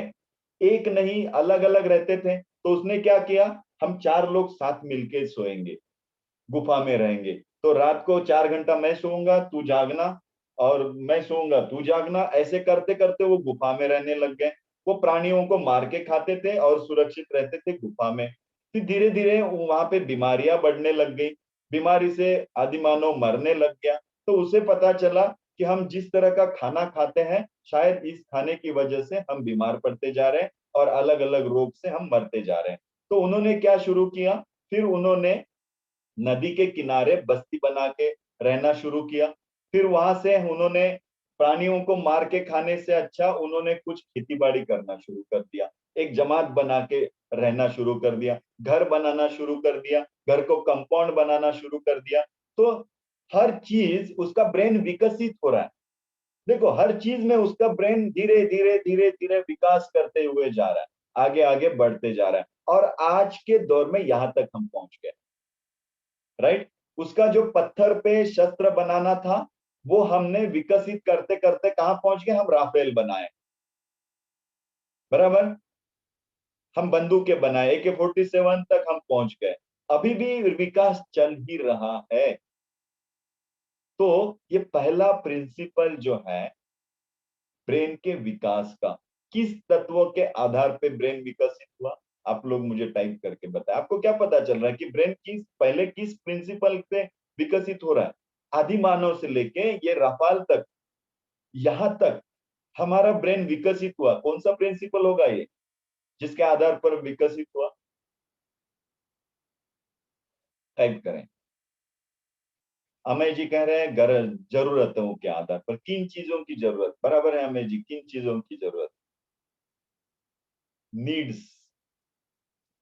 एक नहीं अलग अलग रहते थे, तो उसने क्या किया, हम 4 लोग साथ मिलके सोएंगे, गुफा में रहेंगे। तो रात को 4 घंटा मैं सोऊंगा, तू जागना, और मैं सोऊंगा, तू जागना, ऐसे करते करते वो गुफा में रहने लग गए। वो प्राणियों को मार के खाते थे और सुरक्षित रहते थे गुफा में। फिर धीरे धीरे वहां पे बीमारियां बढ़ने लग गई, बीमारी से आदिमानव मरने लग गया। तो उसे पता चला कि हम जिस तरह का खाना खाते हैं, शायद इस खाने की वजह से हम बीमार पड़ते जा रहे हैं और अलग अलग रोग से हम मरते जा रहे हैं। तो उन्होंने क्या शुरू किया, फिर उन्होंने नदी के किनारे बस्ती बना के रहना शुरू किया। फिर वहां से उन्होंने प्राणियों को मार के खाने से अच्छा उन्होंने कुछ खेती बाड़ी करना शुरू कर दिया, एक जमात बना के रहना शुरू कर दिया, घर बनाना शुरू कर दिया, घर को कंपाउंड बनाना शुरू कर दिया। तो हर चीज उसका ब्रेन विकसित हो रहा है। देखो, हर चीज में उसका ब्रेन धीरे धीरे धीरे धीरे विकास करते हुए जा रहा है, आगे आगे बढ़ते जा रहा है, और आज के दौर में यहां तक हम पहुंच गए, राइट। उसका जो पत्थर पे शस्त्र बनाना था, वो हमने विकसित करते करते कहां पहुंच गए, हम राफेल बनाए, बराबर। हम बंदूकें बनाए, AK-47 तक हम पहुंच गए। अभी भी विकास चल ही रहा है। तो ये पहला प्रिंसिपल जो है ब्रेन के विकास का, किस तत्वों के आधार पे ब्रेन विकसित हुआ, आप लोग मुझे टाइप करके बताएं, आपको क्या पता चल रहा है कि ब्रेन किस प्रिंसिपल पे विकसित हो रहा है। आदि मानव से लेके ये रफाल तक, यहां तक हमारा ब्रेन विकसित हुआ, कौन सा प्रिंसिपल होगा ये जिसके आधार पर विकसित हुआ? टाइप करें। अमेय जी कह रहे हैं जरूरतों के आधार पर, किन चीजों की जरूरत, बराबर है अमेय जी, किन चीजों की जरूरत? नीड्स,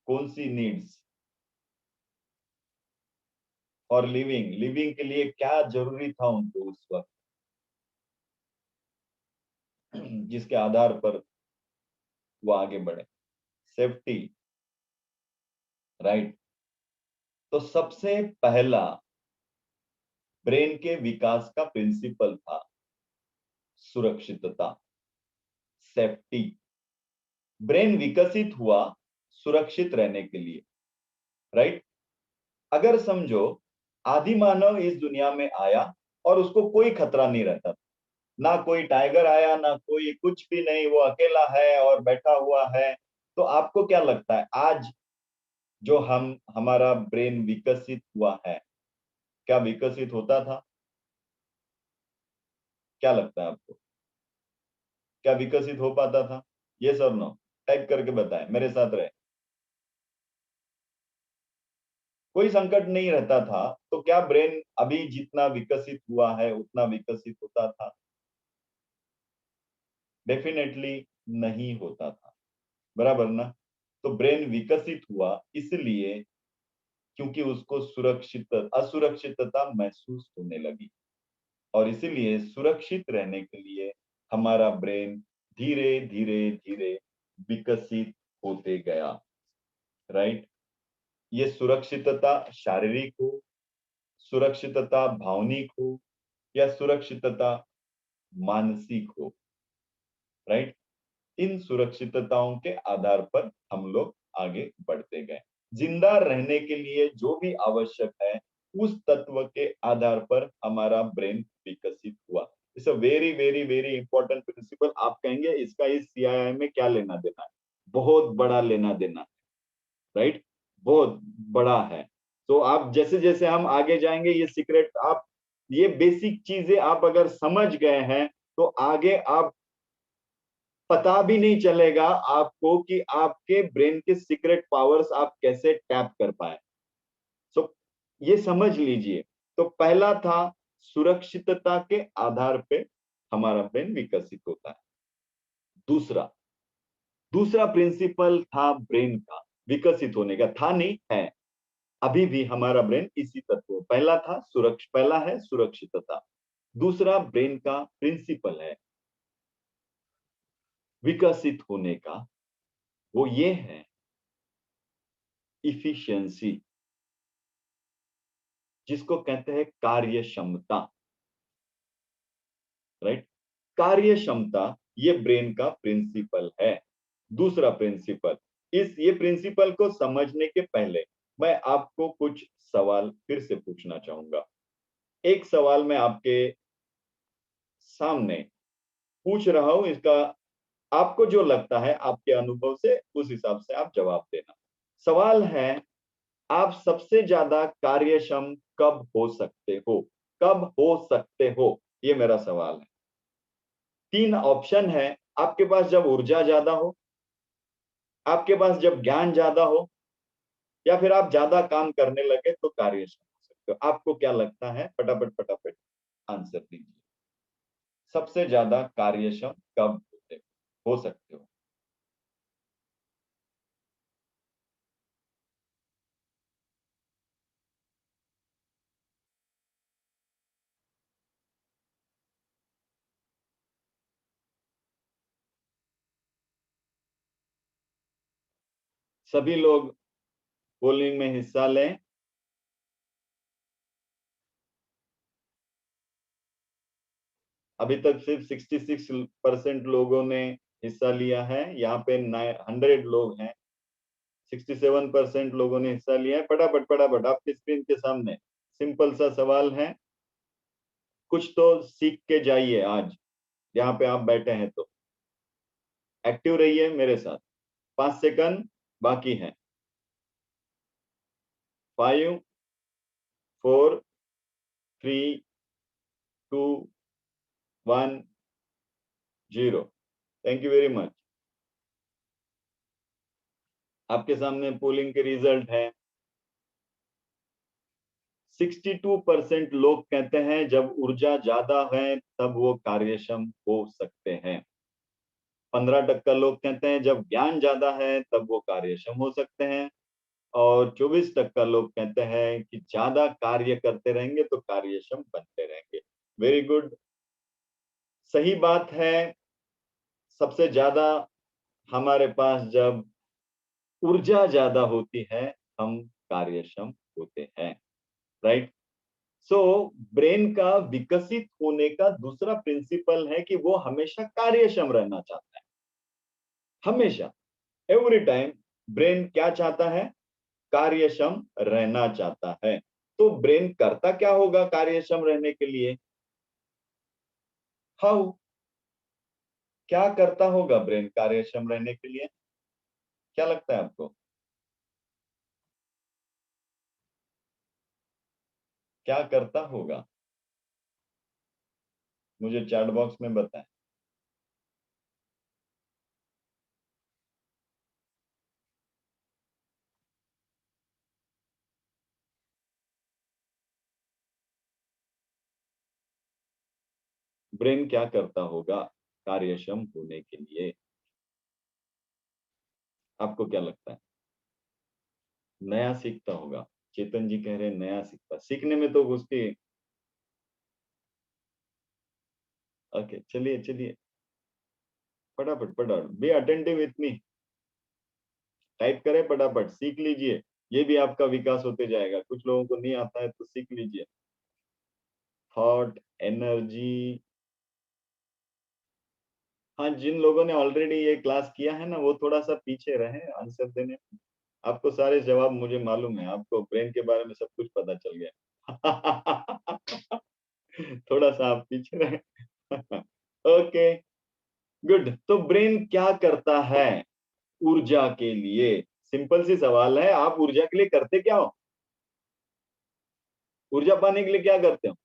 कौन सी नीड्स? और लिविंग, लिविंग के लिए क्या जरूरी था उनको उस वक्त, जिसके आधार पर वो आगे बढ़े? Safety, right. तो सबसे पहला ब्रेन के विकास का प्रिंसिपल था सुरक्षितता, सेफ्टी। ब्रेन विकसित हुआ सुरक्षित रहने के लिए, राइट। अगर समझो आदि मानव इस दुनिया में आया और उसको कोई खतरा नहीं रहता था, ना कोई टाइगर आया, ना कोई कुछ भी नहीं, वो अकेला है और बैठा हुआ है, तो आपको क्या लगता है आज जो हम हमारा ब्रेन विकसित हुआ है, क्या विकसित होता था? क्या लगता है आपको, क्या विकसित हो पाता था? यस और नो, टाइप करके बताएं, मेरे साथ रहे। कोई संकट नहीं रहता था, तो क्या ब्रेन अभी जितना विकसित हुआ है उतना विकसित होता था? डेफिनेटली नहीं होता था, बराबर ना। तो ब्रेन विकसित हुआ इसलिए क्योंकि उसको सुरक्षित असुरक्षितता महसूस होने लगी, और इसीलिए सुरक्षित रहने के लिए हमारा ब्रेन धीरे धीरे धीरे विकसित होते गया, राइट। ये सुरक्षितता शारीरिक हो, सुरक्षितता भावनिक हो, या सुरक्षितता मानसिक हो, राइट। इन सुरक्षितताओं के आधार पर हम लोग आगे बढ़ते गए। जिंदा रहने के लिए जो भी आवश्यक है उस तत्व के आधार पर हमारा ब्रेन विकसित हुआ। It's a very very very important principle. आप कहेंगे इसका इस सीआईआई में क्या लेना देना है? बहुत बड़ा लेना देना है, राइट, बहुत बड़ा है। तो आप जैसे जैसे हम आगे जाएंगे ये सीक्रेट आप, ये बेसिक चीजें आप अगर समझ गए हैं तो आगे आप पता भी नहीं चलेगा आपको कि आपके ब्रेन के सीक्रेट पावर्स आप कैसे टैप कर पाए। सो ये समझ लीजिए। तो पहला था सुरक्षितता के आधार पे हमारा ब्रेन विकसित होता है। दूसरा दूसरा प्रिंसिपल था ब्रेन का विकसित होने का, था नहीं है, अभी भी हमारा ब्रेन इसी तत्व, पहला था पहला है सुरक्षितता, दूसरा ब्रेन का प्रिंसिपल है विकसित होने का, वो ये है इफिशियंसी, जिसको कहते हैं कार्य क्षमता, राइट। कार्य क्षमता ये ब्रेन का प्रिंसिपल है। दूसरा प्रिंसिपल, इस ये प्रिंसिपल को समझने के पहले मैं आपको कुछ सवाल फिर से पूछना चाहूंगा। एक सवाल मैं आपके सामने पूछ रहा हूं, इसका आपको जो लगता है आपके अनुभव से उस हिसाब से आप जवाब देना। सवाल है, आप सबसे ज्यादा कार्यक्षम कब हो सकते हो? कब हो सकते हो, ये मेरा सवाल है। तीन ऑप्शन है, आपके पास जब ऊर्जा ज्यादा हो, आपके पास जब ज्ञान ज्यादा हो, या फिर आप ज्यादा काम करने लगे तो कार्यक्षम हो सकते हो। आपको क्या लगता है? फटाफट फटाफट आंसर दीजिए। सबसे ज्यादा कार्यक्षम कब हो सकते हो? सभी लोग पोलिंग में हिस्सा लें। अभी तक सिर्फ 66% लोगों ने हिस्सा लिया है, यहाँ पे 100 लोग हैं, 67% लोगों ने हिस्सा लिया है। फटाफट फटाफट आपकी स्क्रीन के सामने सिंपल सा सवाल है, कुछ तो सीख के जाइए आज यहाँ पे आप बैठे हैं, तो एक्टिव रहिए मेरे साथ। 5 सेकंड, बाकी हैं। 5, 4, 3, 2, 1, 0। Thank you very much. आपके सामने पोलिंग के रिजल्ट है। 62% लोग कहते हैं जब ऊर्जा ज्यादा है तब वो कार्यक्षम हो सकते हैं। 15% लोग कहते हैं जब ज्ञान ज्यादा है तब वो कार्यक्षम हो सकते हैं। और 24% लोग कहते हैं कि ज्यादा कार्य करते रहेंगे तो कार्यक्षम बनते रहेंगे। वेरी गुड, सही बात है। सबसे ज्यादा हमारे पास जब ऊर्जा ज्यादा होती है हम कार्यक्षम होते हैं। राइट। सो ब्रेन का विकसित होने का दूसरा प्रिंसिपल है कि वो हमेशा कार्यक्षम रहना चाहता है। हमेशा, एवरी टाइम ब्रेन क्या चाहता है? कार्यक्षम रहना चाहता है। तो ब्रेन करता क्या होगा कार्यक्षम रहने के लिए? हाउ, क्या करता होगा ब्रेन कार्यक्षम रहने के लिए? क्या लगता है आपको? क्या करता होगा? मुझे चैट बॉक्स में बताएं। ब्रेन क्या करता होगा कार्यक्षम होने के लिए? आपको क्या लगता है? नया सीखता होगा। चेतन जी कह रहे हैं नया सीखता, सीखने में तो उसकी। ओके, चलिए चलिए, फटाफट फटाफट be attentive with me. Type करें, फटाफट सीख लीजिए। ये भी आपका विकास होते जाएगा। कुछ लोगों को नहीं आता है तो सीख लीजिए। Thought, energy. हाँ, जिन लोगों ने ऑलरेडी ये क्लास किया है ना वो थोड़ा सा पीछे रहे आंसर देने में। आपको सारे जवाब मुझे मालूम है, आपको ब्रेन के बारे में सब कुछ पता चल गया। थोड़ा सा आप पीछे रहे। Okay, good. तो ब्रेन क्या करता है ऊर्जा के लिए? सिंपल सी सवाल है, आप ऊर्जा के लिए करते क्या हो? ऊर्जा पाने के लिए क्या करते हो?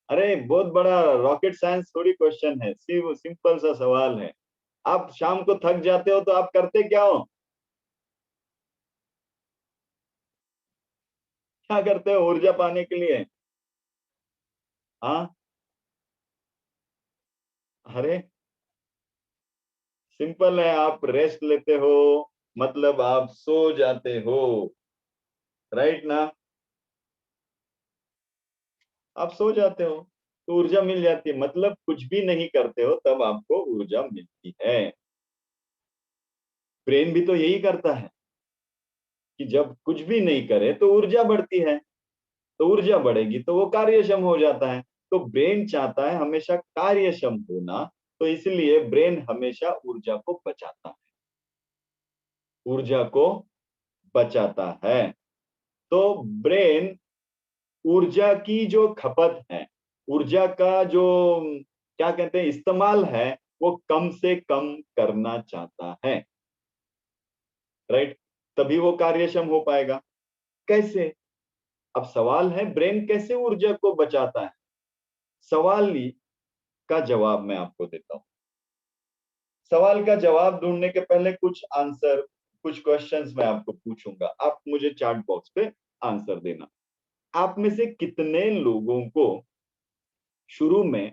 अरे बहुत बड़ा रॉकेट साइंस थोड़ी क्वेश्चन है, सिर्फ सिंपल सा सवाल है। आप शाम को थक जाते हो तो आप करते क्या हो? क्या करते हो ऊर्जा पाने के लिए? हाँ, अरे सिंपल है, आप रेस्ट लेते हो, मतलब आप सो जाते हो। राइट ना? आप सो जाते हो तो ऊर्जा मिल जाती है, मतलब कुछ भी नहीं करते हो तब आपको ऊर्जा मिलती है। ब्रेन भी तो यही करता है कि जब कुछ भी नहीं करे तो ऊर्जा बढ़ती है, तो ऊर्जा बढ़ेगी तो वो कार्यक्षम हो जाता है। तो ब्रेन चाहता है हमेशा कार्यक्षम होना, तो इसलिए ब्रेन हमेशा ऊर्जा को बचाता है, ऊर्जा को बचाता है। तो ब्रेन ऊर्जा की जो खपत है, ऊर्जा का जो क्या कहते हैं इस्तेमाल है, वो कम से कम करना चाहता है। राइट। तभी वो कार्यक्षम हो पाएगा। कैसे? अब सवाल है ब्रेन कैसे ऊर्जा को बचाता है। सवाल का जवाब मैं आपको देता हूं। सवाल का जवाब ढूंढने के पहले कुछ आंसर, कुछ क्वेश्चंस मैं आपको पूछूंगा, आप मुझे चैट बॉक्स पे आंसर देना। आप में से कितने लोगों को शुरू में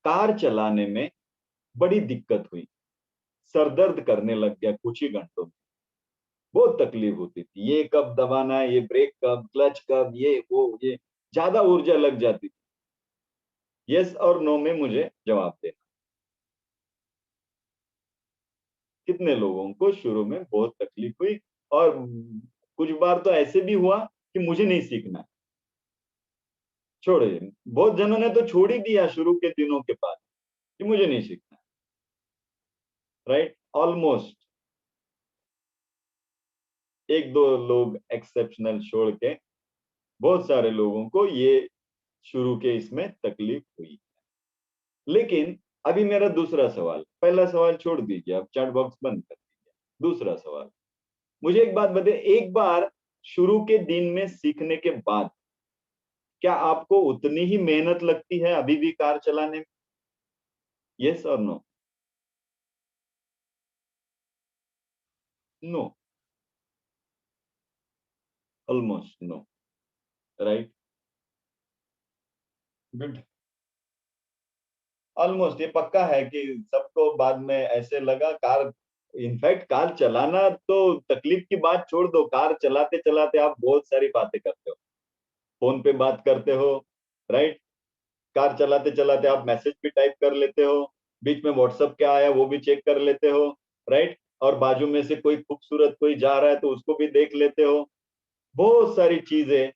कार चलाने में बड़ी दिक्कत हुई, सर दर्द करने लग गया कुछ ही घंटों में, बहुत तकलीफ होती थी, ये कब दबाना है, ये ब्रेक कब, क्लच कब, ये वो ये, ज्यादा ऊर्जा लग जाती थी? यस और नो में मुझे जवाब देना। कितने लोगों को शुरू में बहुत तकलीफ हुई, और कुछ बार तो ऐसे भी हुआ कि मुझे नहीं सीखना है, छोड़िए, बहुत जनों ने तो छोड़ ही दिया शुरू के दिनों के बाद कि मुझे नहीं सीखना है। राइट, ऑलमोस्ट एक दो लोग एक्सेप्शनल छोड़ के बहुत सारे लोगों को ये शुरू के इसमें तकलीफ हुई। लेकिन अभी मेरा दूसरा सवाल, पहला सवाल छोड़ दीजिए, आप चैट बॉक्स बंद कर दीजिए। दूसरा सवाल, मुझे एक बात बताइए, एक बार शुरू के दिन में सीखने के बाद क्या आपको उतनी ही मेहनत लगती है अभी भी कार चलाने में? यस और no? No, almost no, right? Good. Almost ये पक्का है कि सबको बाद में ऐसे लगा कार, इनफैक्ट कार चलाना तो तकलीफ की बात छोड़ दो, कार चलाते चलाते आप बहुत सारी बातें करते हो, फोन पे बात करते हो, राइट? कार चलाते चलाते आप मैसेज भी टाइप कर लेते हो, बीच में व्हाट्सएप क्या आया वो भी चेक कर लेते हो, राइट? और बाजू में से कोई खूबसूरत कोई जा रहा है तो उसको भी देख लेते हो, बहुत सारी चीजें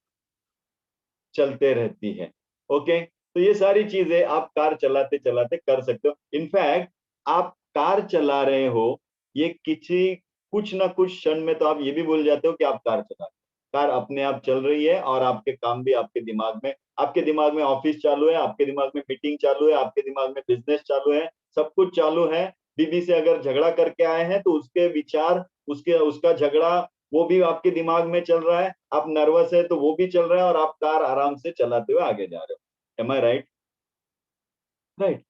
चलते रहती है। ओके, तो ये सारी चीजें आप कार चलाते चलाते कर सकते हो। इनफैक्ट आप कार चला रहे हो, ये किसी कुछ ना कुछ क्षण में तो आप ये भी भूल जाते हो कि आप कार चला रहे हो। कार अपने आप चल रही है और आपके काम भी आपके दिमाग में, आपके दिमाग में ऑफिस चालू है, आपके दिमाग में मीटिंग चालू है, आपके दिमाग में बिजनेस चालू है, सब कुछ चालू है। बीबी से अगर झगड़ा करके आए हैं तो उसके विचार, उसके उसका झगड़ा वो भी आपके दिमाग में चल रहा है, आप नर्वस है तो वो भी चल रहा है और आप कार आराम से चलाते हुए आगे जा रहे हो। एम आई राइट? राइट।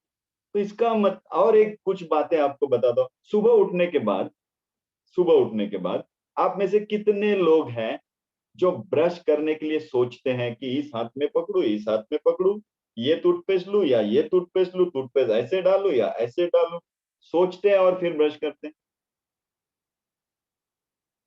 तो इसका मत और एक कुछ बातें आपको बता दो, सुबह उठने के बाद आप में से कितने लोग हैं जो ब्रश करने के लिए सोचते हैं कि इस हाथ में पकड़ू, इस हाथ में पकड़ू, ये टूथपेस्ट लू या ये टूथपेस्ट लू, टूथपेस्ट ऐसे डालू या ऐसे डालू, सोचते हैं और फिर ब्रश करते हैं?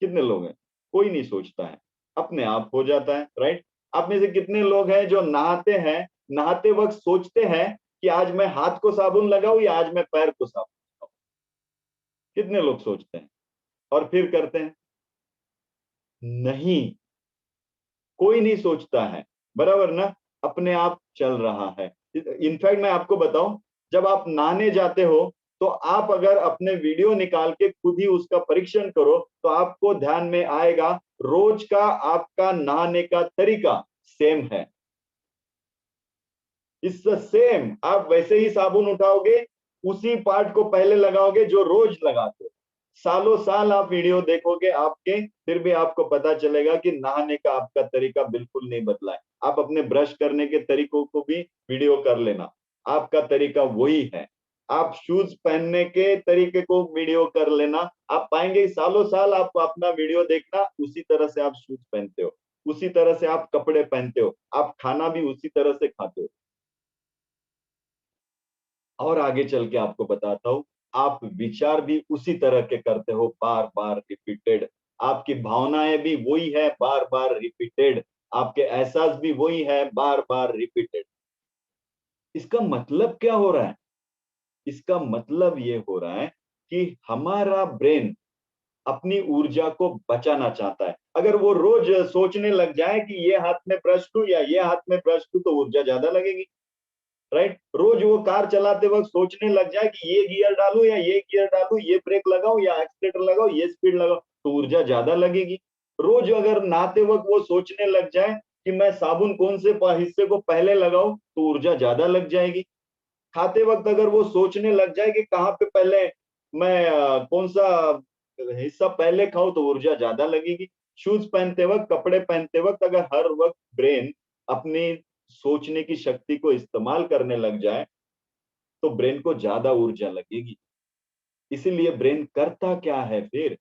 कितने लोग हैं? कोई नहीं सोचता है, अपने आप हो जाता है, राइट? आप में से कितने लोग हैं जो नहाते हैं, नहाते वक्त सोचते हैं कि आज मैं हाथ को साबुन लगाऊं या आज मैं पैर को साबुन लगाऊं? कितने लोग सोचते हैं और फिर करते हैं? नहीं, कोई नहीं सोचता है, बराबर ना? अपने आप चल रहा है। इनफैक्ट मैं आपको बताऊं, जब आप नहाने जाते हो तो आप अगर अपने वीडियो निकाल के खुद ही उसका परीक्षण करो तो आपको ध्यान में आएगा रोज का आपका नहाने का तरीका सेम है। इस सेम, आप वैसे ही साबुन उठाओगे, उसी पार्ट को पहले लगाओगे जो रोज लगाते हो, सालों साल आप वीडियो देखोगे आपके, फिर भी आपको पता चलेगा कि नहाने का आपका तरीका बिल्कुल नहीं बदला है। आप अपने ब्रश करने के तरीकों को भी वीडियो कर लेना, आपका तरीका वही है। आप शूज पहनने के तरीके को वीडियो कर लेना, आप पाएंगे सालों साल आप अपना वीडियो देखना, उसी तरह से आप शूज पहनते हो, उसी तरह से आप कपड़े पहनते हो, आप खाना भी उसी तरह से खाते हो। और आगे चल के आपको बताता हूं, आप विचार भी उसी तरह के करते हो, बार बार रिपीटेड। आपकी भावनाएं भी वही है, बार बार रिपीटेड। आपके एहसास भी वही है, बार बार रिपीटेड। इसका मतलब क्या हो रहा है? इसका मतलब ये हो रहा है कि हमारा ब्रेन अपनी ऊर्जा को बचाना चाहता है। अगर वो रोज सोचने लग जाए कि ये हाथ में ब्रश लूं या ये हाथ में ब्रश लूं तो ऊर्जा ज्यादा लगेगी, राइट? रोज वो कार चलाते वक्त सोचने लग जाए कि ये गियर डालूं या ये गियर डालूं, ये ब्रेक लगाऊं या एक्सीलेटर लगाऊं, ये स्पीड लगाऊं, तो ऊर्जा ज्यादा लगेगी। रोज अगर नहाते वक्त वो सोचने लग जाए कि मैं साबुन कौन से हिस्से को पहले लगाऊं तो ऊर्जा ज्यादा लग जाएगी। खाते वक्त अगर वो सोचने लग जाए कि कहाँ पे पहले मैं कौन सा हिस्सा पहले खाऊं तो ऊर्जा ज्यादा लगेगी। शूज पहनते वक्त, कपड़े पहनते वक्त अगर हर वक्त ब्रेन अपनी सोचने की शक्ति को इस्तेमाल करने लग जाए तो ब्रेन को ज्यादा ऊर्जा लगेगी। इसीलिए ब्रेन करता क्या है फिर?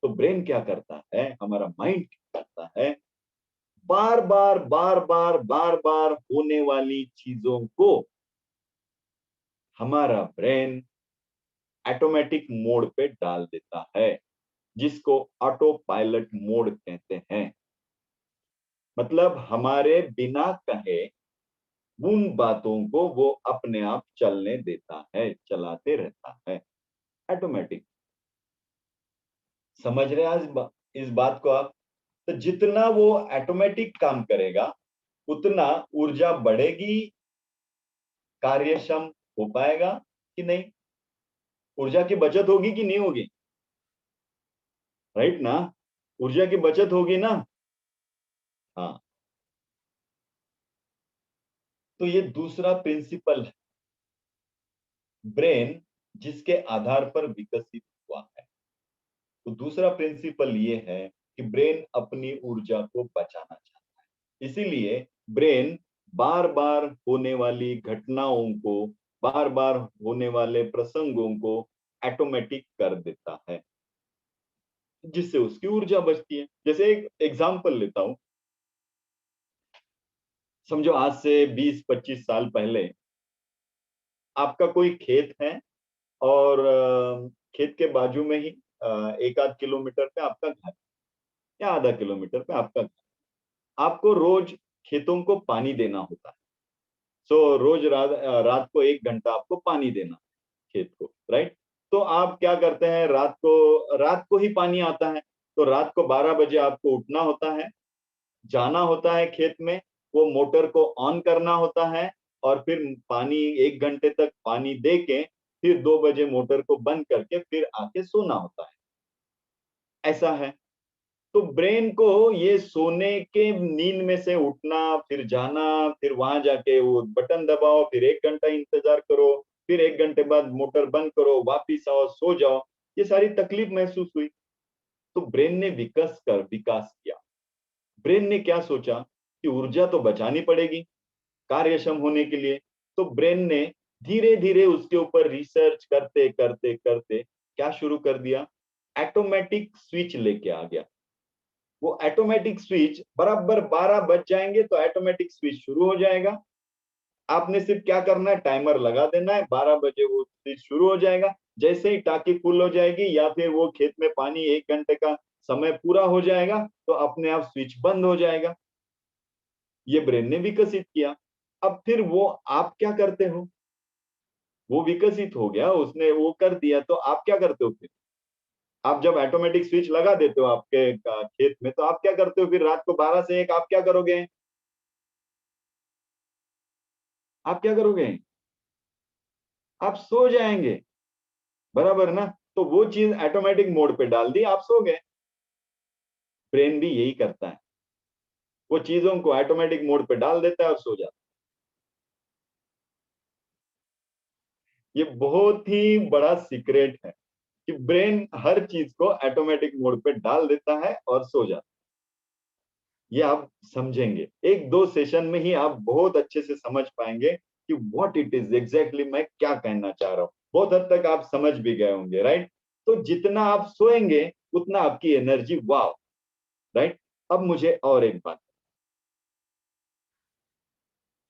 तो ब्रेन क्या करता है, हमारा माइंड क्या करता है, बार बार होने वाली चीजों को हमारा ब्रेन ऑटोमेटिक मोड पे डाल देता है, जिसको ऑटो पायलट मोड कहते हैं। मतलब हमारे बिना कहे उन बातों को वो अपने आप चलने देता है, चलाते रहता है, ऑटोमेटिक। समझ रहे हैं आज इस बात को आप? तो जितना वो ऑटोमेटिक काम करेगा उतना ऊर्जा बढ़ेगी, कार्यक्षम हो पाएगा कि नहीं? ऊर्जा की बचत होगी कि नहीं होगी? राइट ना? ऊर्जा की बचत होगी ना? हाँ। तो ये दूसरा प्रिंसिपल है, ब्रेन जिसके आधार पर विकसित हुआ है। तो दूसरा प्रिंसिपल ये है कि ब्रेन अपनी ऊर्जा को बचाना चाहता है, इसीलिए ब्रेन बार बार होने वाली घटनाओं को, बार बार होने वाले प्रसंगों को ऑटोमेटिक कर देता है, जिससे उसकी ऊर्जा बचती है। जैसे एक एग्जांपल लेता हूं, समझो आज से 20-25 साल पहले आपका कोई खेत है और खेत के बाजू में ही 1 आध किलोमीटर पे आपका घर, या आधा किलोमीटर पे आपका घर। आपको रोज खेतों को पानी देना होता है। सो रोज रात को 1 घंटा आपको पानी देना खेत को, राइट। तो आप क्या करते हैं, रात को ही पानी आता है, तो रात को 12 बजे आपको उठना होता है, जाना होता है खेत में, वो मोटर को ऑन करना होता है, और फिर पानी 1 घंटे तक पानी दे के फिर 2 बजे मोटर को बंद करके फिर आके सोना होता है। ऐसा है। तो ब्रेन को ये सोने के नींद में से उठना, फिर जाना, फिर वहां जाके वो बटन दबाओ, फिर 1 घंटा इंतजार करो, फिर 1 घंटे बाद मोटर बंद करो, वापिस आओ, सो जाओ, ये सारी तकलीफ महसूस हुई। तो ब्रेन ने विकास किया। ब्रेन ने क्या सोचा कि ऊर्जा तो बचानी पड़ेगी कार्यक्षम होने के लिए। तो ब्रेन ने धीरे धीरे उसके ऊपर रिसर्च करते करते करते क्या शुरू कर दिया, ऑटोमेटिक स्विच लेके आ गया। वो ऑटोमेटिक स्विच बराबर 12 बज जाएंगे तो ऑटोमेटिक स्विच शुरू हो जाएगा। आपने सिर्फ क्या करना है, टाइमर लगा देना है, 12 बजे वो स्विच शुरू हो जाएगा। जैसे ही टाकी फुल हो जाएगी या फिर वो खेत में पानी 1 घंटे का समय पूरा हो जाएगा तो अपने आप स्विच बंद हो जाएगा। ये ब्रेन ने विकसित किया। अब फिर वो आप क्या करते हो, वो विकसित हो गया, उसने वो कर दिया, तो आप क्या करते हो फिर? आप जब ऑटोमेटिक स्विच लगा देते हो आपके खेत में, तो आप क्या करते हो फिर? रात को 12 से 1 आप क्या करोगे? आप क्या करोगे? आप सो जाएंगे, बराबर ना। तो वो चीज ऑटोमेटिक मोड पे डाल दी, आप सो गए। ब्रेन भी यही करता है, वो चीजों को ऑटोमेटिक मोड पे डाल देता है और सो जाता है। ये बहुत ही बड़ा सीक्रेट है कि ब्रेन हर चीज को ऑटोमेटिक मोड पे डाल देता है और सो जाता है। ये आप समझेंगे, 1-2 सेशन में ही आप बहुत अच्छे से समझ पाएंगे कि व्हाट इट इज एग्जैक्टली मैं क्या कहना चाह रहा हूँ। बहुत हद तक आप समझ भी गए होंगे, राइट। तो जितना आप सोएंगे उतना आपकी एनर्जी, वाव, राइट। अब मुझे और एक बात,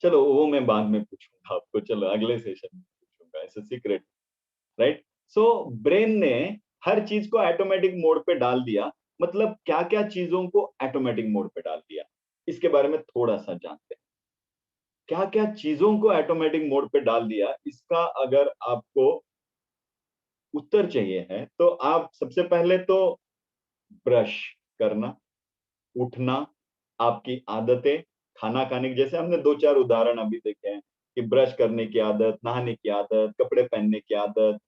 चलो वो मैं बाद में पूछूंगा आपको, चलो अगले सेशन में पूछूंगा, ऐसे सीक्रेट, राइट। सो ब्रेन ने हर चीज को ऑटोमेटिक मोड पे डाल दिया। मतलब क्या क्या चीजों को ऑटोमेटिक मोड पे डाल दिया, इसके बारे में थोड़ा सा जानते हैं। क्या क्या चीजों को ऑटोमेटिक मोड पे डाल दिया, इसका अगर आपको उत्तर चाहिए है तो आप सबसे पहले तो ब्रश करना, उठना, आपकी आदतें, खाना खाने की, जैसे हमने 2-4 उदाहरण अभी देखे हैं कि ब्रश करने की आदत, नहाने की आदत, कपड़े पहनने की आदत,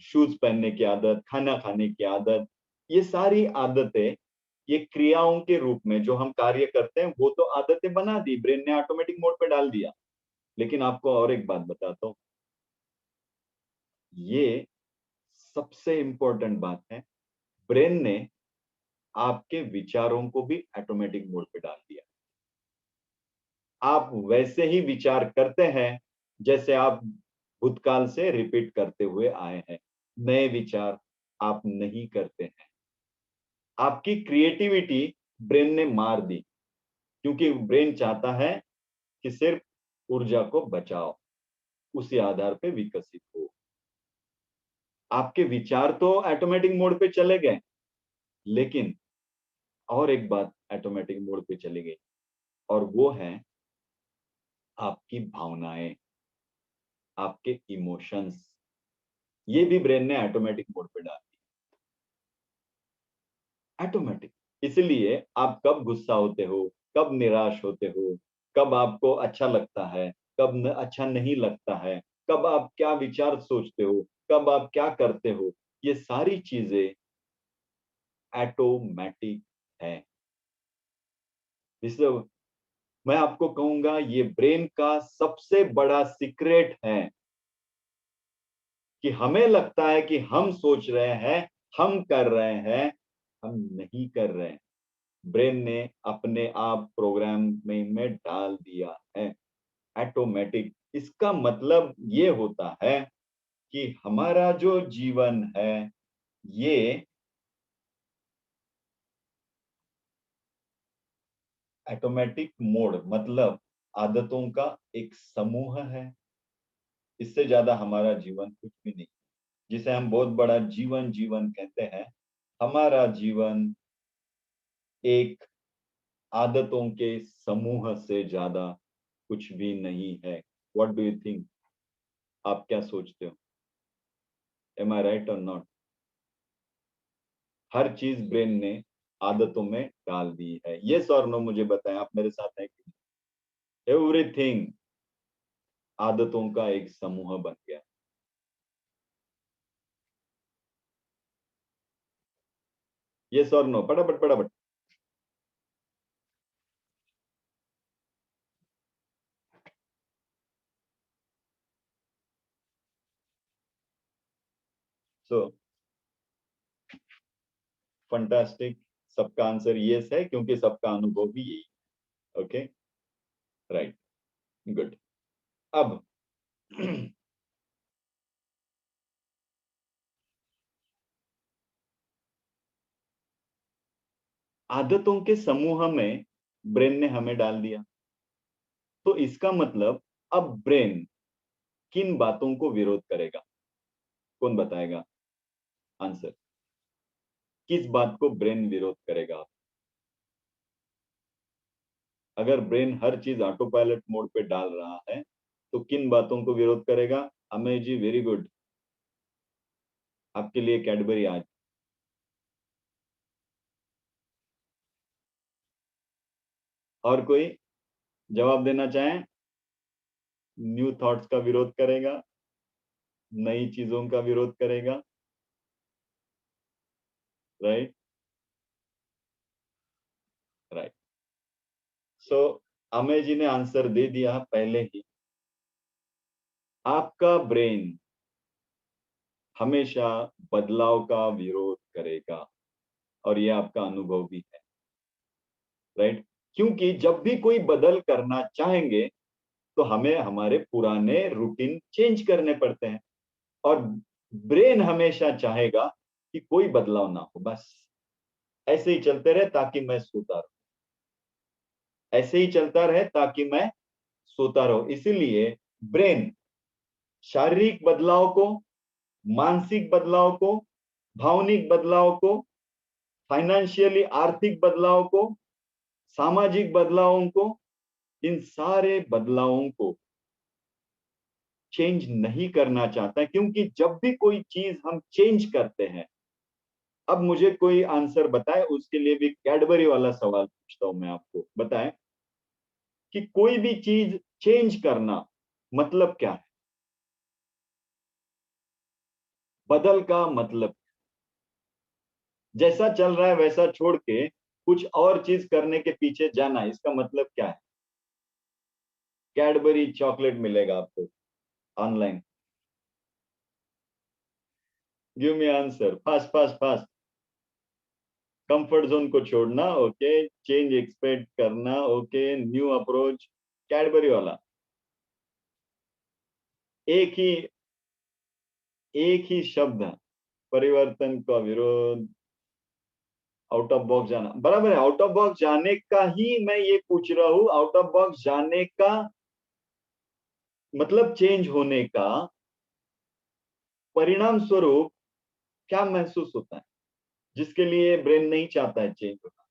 शूज पहनने की आदत, खाना खाने की आदत, ये सारी आदतें, ये क्रियाओं के रूप में जो हम कार्य करते हैं, वो तो आदतें बना दी, ब्रेन ने ऑटोमेटिक मोड पे डाल दिया। लेकिन आपको और एक बात बताता हूँ, ये सबसे इंपॉर्टेंट बात है, ब्रेन ने आपके विचारों को भी ऑटोमेटिक मोड पे डाल दिया। आप वैसे ही विचार करते हैं जैसे आप भूतकाल से रिपीट करते हुए आए हैं। नए विचार आप नहीं करते हैं। आपकी क्रिएटिविटी ब्रेन ने मार दी, क्योंकि ब्रेन चाहता है कि सिर्फ ऊर्जा को बचाओ, उसी आधार पे विकसित हो। आपके विचार तो ऑटोमेटिक मोड पे चले गए, लेकिन और एक बात ऑटोमेटिक मोड पे चली गई, और वो है आपकी भावनाएं, आपके इमोशंस, ये भी ब्रेन ने ऑटोमेटिक मोड पे डाल दी। ऑटोमेटिक। इसलिए आप कब गुस्सा होते हो, कब निराश होते हो, कब आपको अच्छा लगता है, कब अच्छा नहीं लगता है, कब आप क्या विचार सोचते हो, कब आप क्या करते हो, ये सारी चीजें ऑटोमेटिक है। इसलिए मैं आपको कहूंगा ये ब्रेन का सबसे बड़ा सीक्रेट है कि हमें लगता है कि हम सोच रहे हैं, हम कर रहे हैं, हम नहीं कर रहे हैं। ब्रेन ने अपने आप प्रोग्रामिंग में डाल दिया है, ऑटोमेटिक। इसका मतलब ये होता है कि हमारा जो जीवन है ये ऑटोमेटिक मोड मतलब आदतों का एक समूह है। इससे ज्यादा हमारा जीवन कुछ भी नहीं, जिसे हम बहुत बड़ा जीवन जीवन कहते हैं। हमारा जीवन एक आदतों के समूह से ज्यादा कुछ भी नहीं है। What do you think? आप क्या सोचते हो? एम आई राइट और नॉट? हर चीज ब्रेन ने आदतों में डाल दी है। यस और नो मुझे बताएं, आप मेरे साथ हैं कि एवरीथिंग आदतों का एक समूह बन गया। यस और नो, फटाफट फटाफट। सो फंटास्टिक। सबका आंसर यस है क्योंकि सबका अनुभव भी यही। Okay, right, good. अब आदतों के समूह में ब्रेन ने हमें डाल दिया, तो इसका मतलब अब ब्रेन किन बातों को विरोध करेगा? कौन बताएगा आंसर? किस बात को ब्रेन विरोध करेगा? अगर ब्रेन हर चीज ऑटो पायलट मोड पे डाल रहा है तो किन बातों को विरोध करेगा? अमेय जी वेरी गुड, आपके लिए कैडबरी आज। और कोई जवाब देना चाहें? न्यू थॉट्स का विरोध करेगा, नई चीजों का विरोध करेगा, राइट? राइट। सो अमेय जी ने आंसर दे दिया पहले ही। आपका ब्रेन हमेशा बदलाव का विरोध करेगा, और ये आपका अनुभव भी है, राइट? क्योंकि जब भी कोई बदल करना चाहेंगे तो हमें हमारे पुराने रूटीन चेंज करने पड़ते हैं, और ब्रेन हमेशा चाहेगा कि कोई बदलाव ना हो, बस ऐसे ही चलते रहे ताकि मैं सोता रहूं, ऐसे ही चलता रहे ताकि मैं सोता रहूं। इसीलिए ब्रेन शारीरिक बदलाव को, मानसिक बदलाव को, भावनिक बदलाव को, फाइनेंशियली आर्थिक बदलाव को, सामाजिक बदलावों को, इन सारे बदलावों को चेंज नहीं करना चाहता, क्योंकि जब भी कोई चीज हम चेंज करते हैं, अब मुझे कोई आंसर बताए, उसके लिए भी कैडबरी वाला सवाल पूछता हूं मैं आपको, बताएं कि कोई भी चीज चेंज करना मतलब क्या है? बदल का मतलब जैसा चल रहा है वैसा छोड़ के कुछ और चीज करने के पीछे जाना, इसका मतलब क्या है? कैडबरी चॉकलेट मिलेगा आपको online. Give me answer, fast fast fast. Comfort zone को छोड़ना, ओके, चेंज एक्सपेक्ट करना, ओके, न्यू अप्रोच, कैडबरी वाला। एक ही एक ही शब्द है, परिवर्तन का विरोध, आउट ऑफ बॉक्स जाना, बराबर है। आउट ऑफ बॉक्स जाने का ही मैं ये पूछ रहा हूं, आउट ऑफ बॉक्स जाने का मतलब चेंज होने का परिणाम स्वरूप क्या महसूस होता है, जिसके लिए ब्रेन नहीं चाहता है चेंज होना?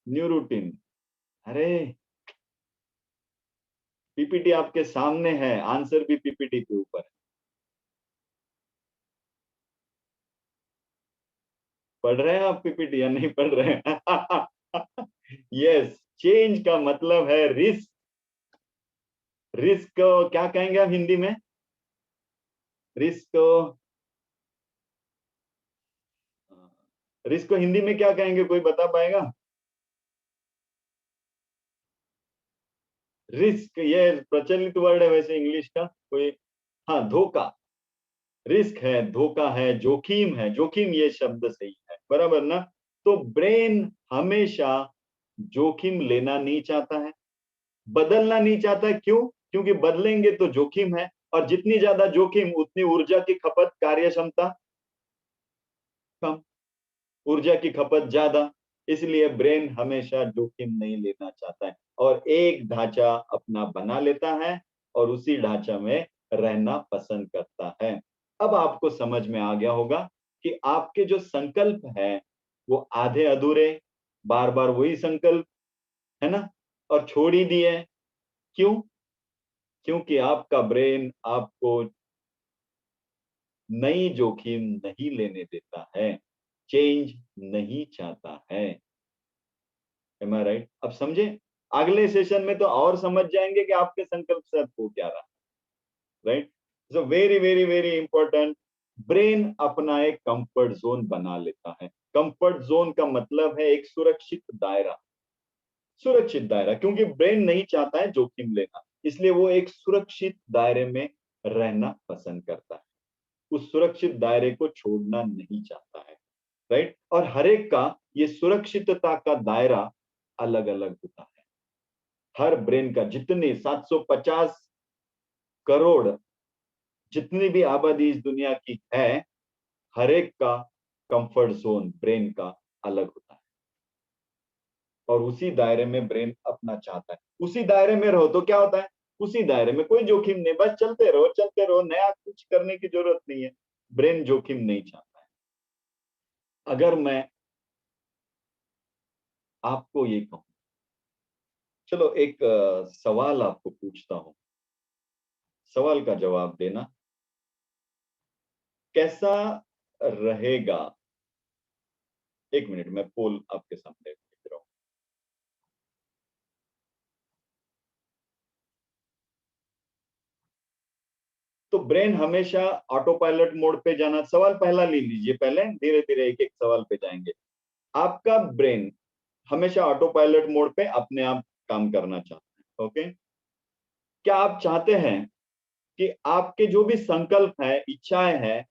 New routine. अरे, पीपीटी आपके सामने है, आंसर भी पीपीटी के ऊपर है। पढ़ रहे हैं आप पीपीटी या नहीं पढ़ रहे हैं? यस, चेंज का मतलब है रिस्क। रिस्क को क्या कहेंगे आप हिंदी में? रिस्क को, रिस्क को हिंदी में क्या कहेंगे, कोई बता पाएगा? रिस्क ये प्रचलित वर्ड है वैसे इंग्लिश का कोई? हाँ, धोखा। रिस्क है, धोखा है, जोखिम है, जोखिम ये शब्द सही है, बराबर ना। तो ब्रेन हमेशा जोखिम लेना नहीं चाहता है, बदलना नहीं चाहता है। क्यों? क्योंकि बदलेंगे तो जोखिम है, और जितनी ज्यादा जोखिम उतनी ऊर्जा की खपत, कार्य क्षमता कम, ऊर्जा की खपत ज्यादा। इसलिए ब्रेन हमेशा जोखिम नहीं लेना चाहता है और एक ढांचा अपना बना लेता है और उसी ढांचा में रहना पसंद करता है। अब आपको समझ में आ गया होगा कि आपके जो संकल्प है वो आधे अधूरे, बार बार वही संकल्प, है ना, और छोड़ ही दिए। क्यों? क्योंकि आपका ब्रेन आपको नई जोखिम नहीं लेने देता है, चेंज नहीं चाहता है। एम आई राइट? अब समझे? अगले सेशन में तो और समझ जाएंगे कि आपके संकल्प से हो क्या रहा। Right? So very very very important. Brain अपना एक कंफर्ट जोन बना लेता है। कंफर्ट जोन का मतलब है एक सुरक्षित दायरा। सुरक्षित दायरा, क्योंकि ब्रेन नहीं चाहता है जोखिम लेना, इसलिए वो एक सुरक्षित दायरे में रहना पसंद करता है, उस सुरक्षित दायरे को छोड़ना नहीं चाहता है। राइट? और हर एक का ये सुरक्षितता का दायरा अलग अलग होता है। हर ब्रेन का, जितने 750 करोड़ जितनी भी आबादी इस दुनिया की है, हर एक का कंफर्ट जोन ब्रेन का अलग होता है, और उसी दायरे में ब्रेन अपना चाहता है। उसी दायरे में रहो तो क्या होता है? उसी दायरे में कोई जोखिम नहीं, बस चलते रहो चलते रहो, नया कुछ करने की जरूरत नहीं है। ब्रेन जोखिम नहीं चाहता है। अगर मैं आपको ये कहूं, चलो एक सवाल आपको पूछता हूं, सवाल का जवाब देना, कैसा रहेगा? एक मिनट, मैं पोल आपके सामने लिख रहा हूं। तो ब्रेन हमेशा ऑटो पायलट मोड पे जाना, सवाल पहला ले लीजिए, पहले धीरे धीरे एक एक सवाल पे जाएंगे। आपका ब्रेन हमेशा ऑटो पायलट मोड पे अपने आप काम करना चाहता है। ओके? क्या आप चाहते हैं कि आपके जो भी संकल्प है, इच्छाएं हैं,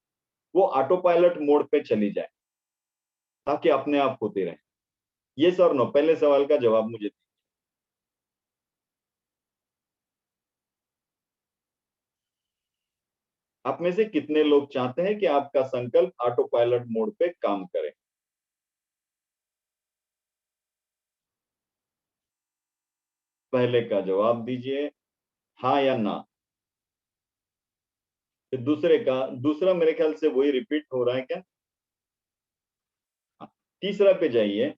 वो ऑटो पायलट मोड पे चली जाए ताकि अपने आप होते रहे? ये सर नो, पहले सवाल का जवाब मुझे दीजिए। आप में से कितने लोग चाहते हैं कि आपका संकल्प ऑटो पायलट मोड पे काम करे? पहले का जवाब दीजिए, हाँ या ना। फिर दूसरे का, दूसरा मेरे ख्याल से वही रिपीट हो रहा है क्या? हाँ। तीसरा पे जाइए,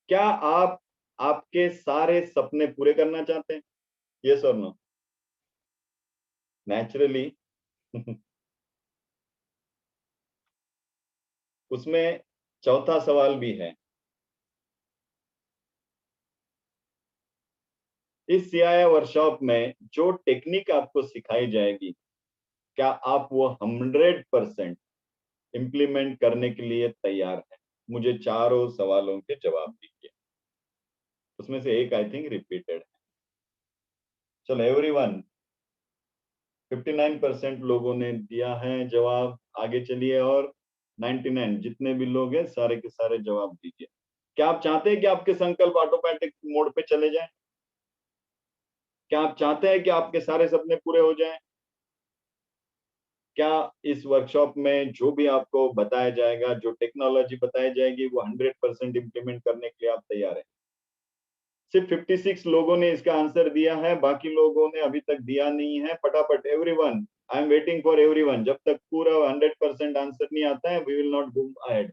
क्या आप आपके सारे सपने पूरे करना चाहते हैं? यस और नो? नेचुरली। उसमें चौथा सवाल भी है। इस सीआईए वर्कशॉप में जो टेक्निक आपको सिखाई जाएगी, क्या आप वो 100% इम्प्लीमेंट करने के लिए तैयार है? मुझे चारों सवालों के जवाब दीजिए। उसमें से एक आई थिंक रिपीटेड है। चलो एवरीवन, 59% लोगों ने दिया है जवाब। आगे चलिए, और 99 जितने भी लोग हैं सारे के सारे जवाब दीजिए। क्या आप चाहते हैं कि आपके संकल्प ऑटोमेटिक मोड पे चले जाएं? क्या आप चाहते हैं कि आपके सारे सपने पूरे हो जाएं? क्या इस वर्कशॉप में जो भी आपको बताया जाएगा, जो टेक्नोलॉजी बताई जाएगी, वो 100% इम्प्लीमेंट करने के लिए आप तैयार हैं? सिर्फ 56 लोगों ने इसका आंसर दिया है, बाकी लोगों ने अभी तक दिया नहीं है। फटाफट everyone, I am waiting for everyone. जब तक पूरा 100% आंसर नहीं आता है, we will not move ahead,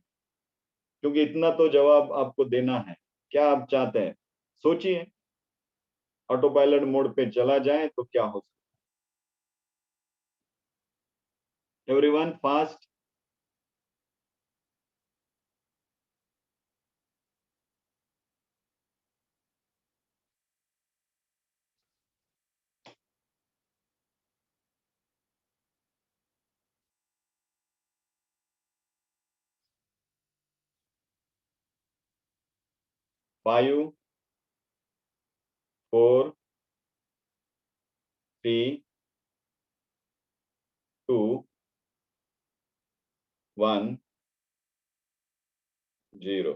क्योंकि इतना तो जवाब आपको देना है। क्या आप चाहते हैं? सोचिए, ऑटो पायलट मोड पे चला जाए तो क्या हो सकता है? Everyone fast. 5, 4, 3, 2, 1 0।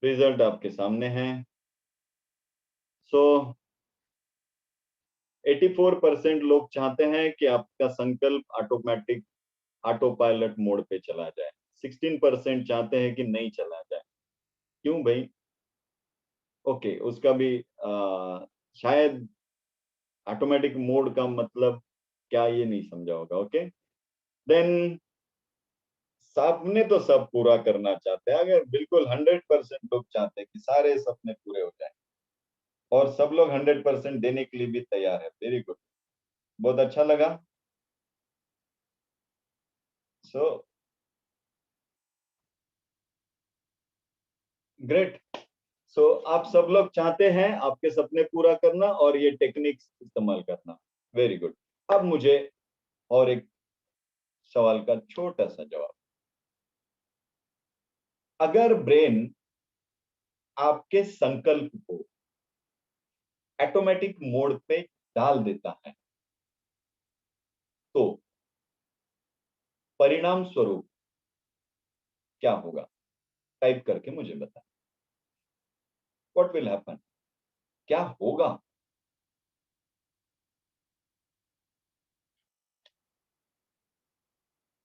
रिजल्ट आपके सामने है। सो 84% लोग चाहते हैं कि आपका संकल्प ऑटोमेटिक ऑटो पायलट मोड पे चला जाए। 16% चाहते हैं कि नहीं चला जाए। क्यों भाई? ओके, उसका भी शायद ऑटोमेटिक मोड का मतलब क्या ये नहीं समझा होगा। ओके, देन सपने तो सब पूरा करना चाहते हैं। अगर बिल्कुल 100% लोग चाहते हैं कि सारे सपने पूरे हो जाए और सब लोग 100% देने के लिए भी तैयार है। वेरी गुड, बहुत अच्छा लगा। So great. सो आप सब लोग चाहते हैं आपके सपने पूरा करना और ये टेक्निक्स इस्तेमाल करना। Very good. अब मुझे और एक सवाल का छोटा सा जवाब। अगर ब्रेन आपके संकल्प को ऑटोमेटिक मोड पे डाल देता है तो परिणाम स्वरूप क्या होगा? टाइप करके मुझे बताएं। What will happen? क्या होगा?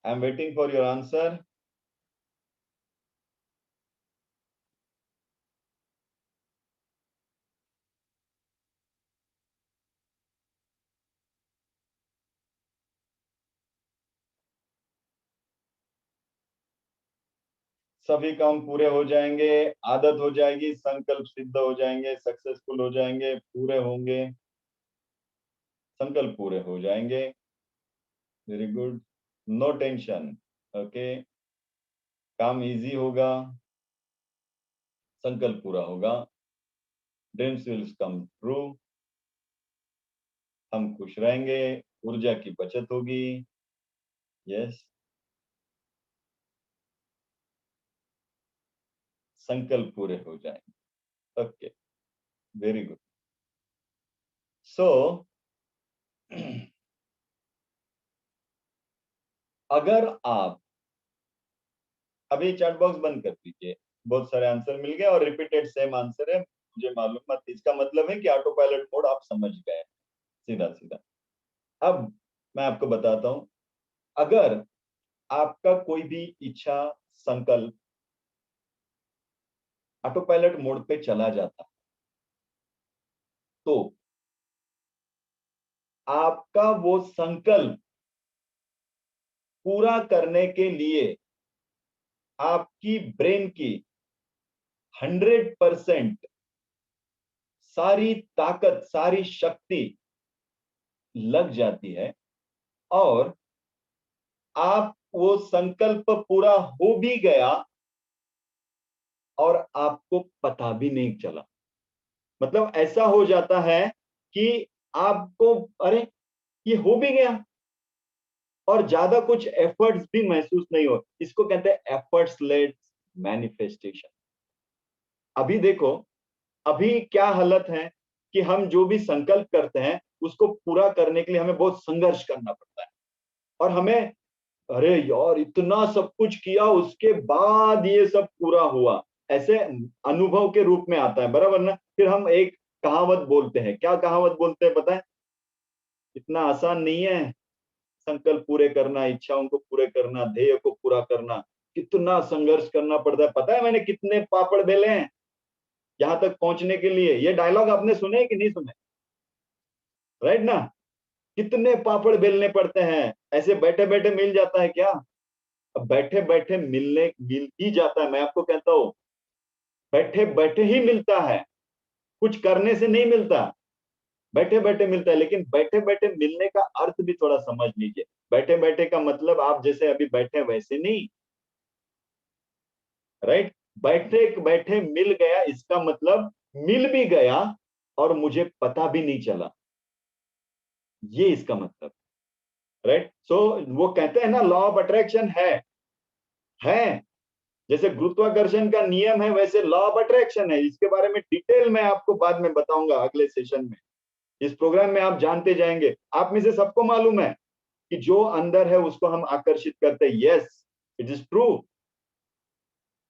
आई am waiting for your answer. सभी काम पूरे हो जाएंगे, आदत हो जाएगी, संकल्प सिद्ध हो जाएंगे, सक्सेसफुल हो जाएंगे, पूरे होंगे, संकल्प पूरे हो जाएंगे। Very good, no tension. Okay, काम इजी होगा, संकल्प पूरा होगा, ड्रीम्स विल कम ट्रू, हम खुश रहेंगे, ऊर्जा की बचत होगी। यस, संकल्प पूरे हो जाएंगे। Okay, very good. सो अगर आप अभी चैट बॉक्स बंद कर दीजिए, बहुत सारे आंसर मिल गए और रिपीटेड सेम आंसर है, मुझे मालूम मत, इसका मतलब है कि ऑटो पायलट मोड आप समझ गए सीधा सीधा। अब मैं आपको बताता हूं, अगर आपका कोई भी इच्छा, संकल्प ऑटो पायलट मोड पे चला जाता तो आपका वो संकल्प पूरा करने के लिए आपकी ब्रेन की 100% सारी ताकत, सारी शक्ति लग जाती है और आप वो संकल्प पूरा हो भी गया और आपको पता भी नहीं चला। मतलब ऐसा हो जाता है कि आपको, अरे ये हो भी गया और ज्यादा कुछ एफर्ट्स भी महसूस नहीं हो। इसको कहते हैं एफर्ट्स लेड मैनिफेस्टेशन। अभी देखो, अभी क्या हालत है कि हम जो भी संकल्प करते हैं उसको पूरा करने के लिए हमें बहुत संघर्ष करना पड़ता है और हमें, अरे यार इतना सब कुछ किया उसके बाद ये सब पूरा हुआ, ऐसे अनुभव के रूप में आता है, बराबर ना? फिर हम एक कहावत बोलते हैं। क्या कहावत बोलते हैं पता है? इतना आसान नहीं है संकल्प पूरे करना, इच्छाओं को पूरे करना, ध्येय को पूरा करना। कितना संघर्ष करना पड़ता है, पता है मैंने कितने पापड़ बेले हैं यहां तक पहुंचने के लिए? ये डायलॉग आपने सुने कि नहीं सुने? राइट ना? कितने पापड़ बेलने पड़ते हैं, ऐसे बैठे बैठे मिल जाता है क्या? अब बैठे बैठे मिल ही जाता है, मैं आपको कहता हूं, बैठे बैठे ही मिलता है, कुछ करने से नहीं मिलता, बैठे बैठे मिलता है। लेकिन बैठे बैठे मिलने का अर्थ भी थोड़ा समझ लीजिए। बैठे बैठे का मतलब आप जैसे अभी बैठे वैसे नहीं, राइट? बैठे बैठे मिल गया, इसका मतलब मिल भी गया और मुझे पता भी नहीं चला, ये इसका मतलब, राइट? सो वो कहते हैं ना, लॉ ऑफ अट्रैक्शन है जैसे गुरुत्वाकर्षण का नियम है, वैसे लॉ ऑफ अट्रैक्शन है। इसके बारे में डिटेल में आपको बाद में बताऊंगा अगले सेशन में। इस प्रोग्राम में आप जानते जाएंगे। आप में से सबको मालूम है कि जो अंदर है उसको हम आकर्षित करते हैं। Yes, it is true.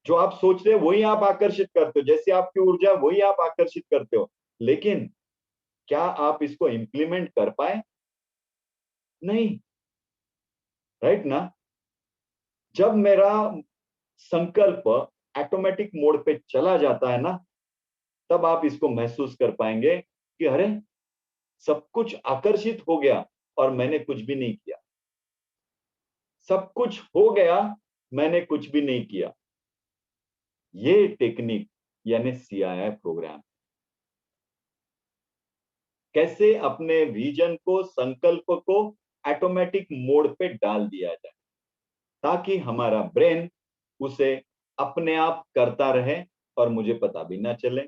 जो आप सोचते हैं वही आप आकर्षित करते हो, जैसी आपकी ऊर्जा वही आप आकर्षित करते हो। लेकिन क्या आप इसको इंप्लीमेंट कर पाए? नहीं। राइट ना? जब मेरा संकल्प ऑटोमेटिक मोड पे चला जाता है ना, तब आप इसको महसूस कर पाएंगे कि अरे, सब कुछ आकर्षित हो गया और मैंने कुछ भी नहीं किया। सब कुछ हो गया, मैंने कुछ भी नहीं किया। ये टेक्निक यानी सीआईआई प्रोग्राम। कैसे अपने विजन को, संकल्प को ऑटोमेटिक मोड पे डाल दिया जाए, ताकि हमारा ब्रेन उसे अपने आप करता रहे और मुझे पता भी ना चले।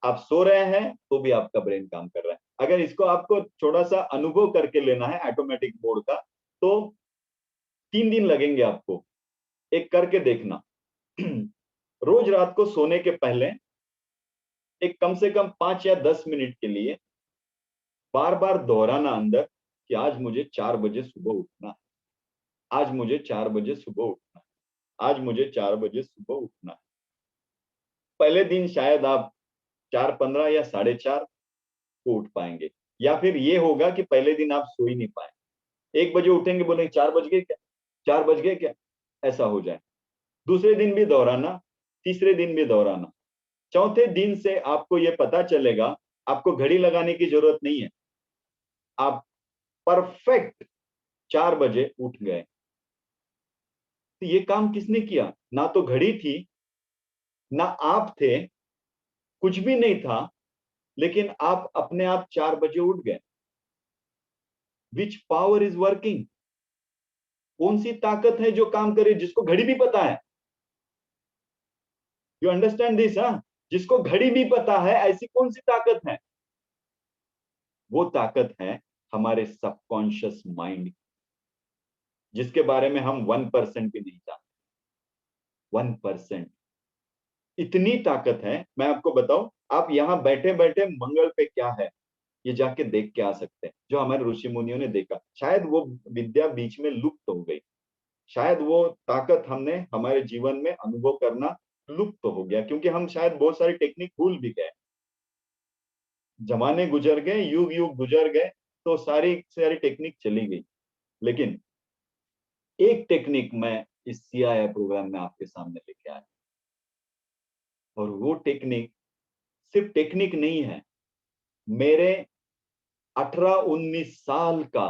आप सो रहे हैं तो भी आपका ब्रेन काम कर रहा है। अगर इसको आपको थोड़ा सा अनुभव करके लेना है ऑटोमेटिक मोड का, तो 3 दिन लगेंगे आपको। एक करके देखना। रोज रात को सोने के पहले एक कम से कम 5 या 10 मिनट के लिए बार बार दोहराना अंदर कि आज मुझे 4 बजे सुबह उठना है। आज मुझे 4 बजे सुबह उठना है। आज मुझे 4 बजे सुबह उठना है। पहले दिन शायद आप 4:15 या 4:30 को उठ पाएंगे, या फिर ये होगा कि पहले दिन आप सो ही नहीं पाए। 1 बजे उठेंगे, बोलेंगे 4 बज गए क्या, 4 बज गए क्या, ऐसा हो जाए। दूसरे दिन भी दोहराना, तीसरे दिन भी दोहराना। चौथे दिन से आपको ये पता चलेगा, आपको घड़ी लगाने की जरूरत नहीं है। आप परफेक्ट 4 बजे उठ गए। तो ये काम किसने किया? ना तो घड़ी थी, ना आप थे, कुछ भी नहीं था, लेकिन आप अपने आप 4 बजे उठ गए। Which power is working? कौन सी ताकत है जो काम करे, जिसको घड़ी भी पता है? You understand this? हाँ, जिसको घड़ी भी पता है, ऐसी कौन सी ताकत है? वो ताकत है हमारे सबकॉन्शियस माइंड, जिसके बारे में हम 1% भी नहीं जानते। 1%। इतनी ताकत है, मैं आपको बताऊं। आप यहां बैठे बैठे मंगल पे क्या है ये जाके देख के आ सकते हैं, जो हमारे ऋषि मुनियों ने देखा। शायद वो विद्या बीच में लुप्त हो गई, शायद वो ताकत हमने हमारे जीवन में अनुभव करना लुप्त हो गया, क्योंकि हम शायद बहुत सारी टेक्निक भूल भी गए। जमाने गुजर गए, युग युग गुजर गए, तो सारी सारी टेक्निक चली गई। लेकिन एक टेक्निक मैं इस सीआईआई प्रोग्राम में आपके सामने लेके आया, और वो टेक्निक सिर्फ टेक्निक नहीं है। मेरे 18-19 साल का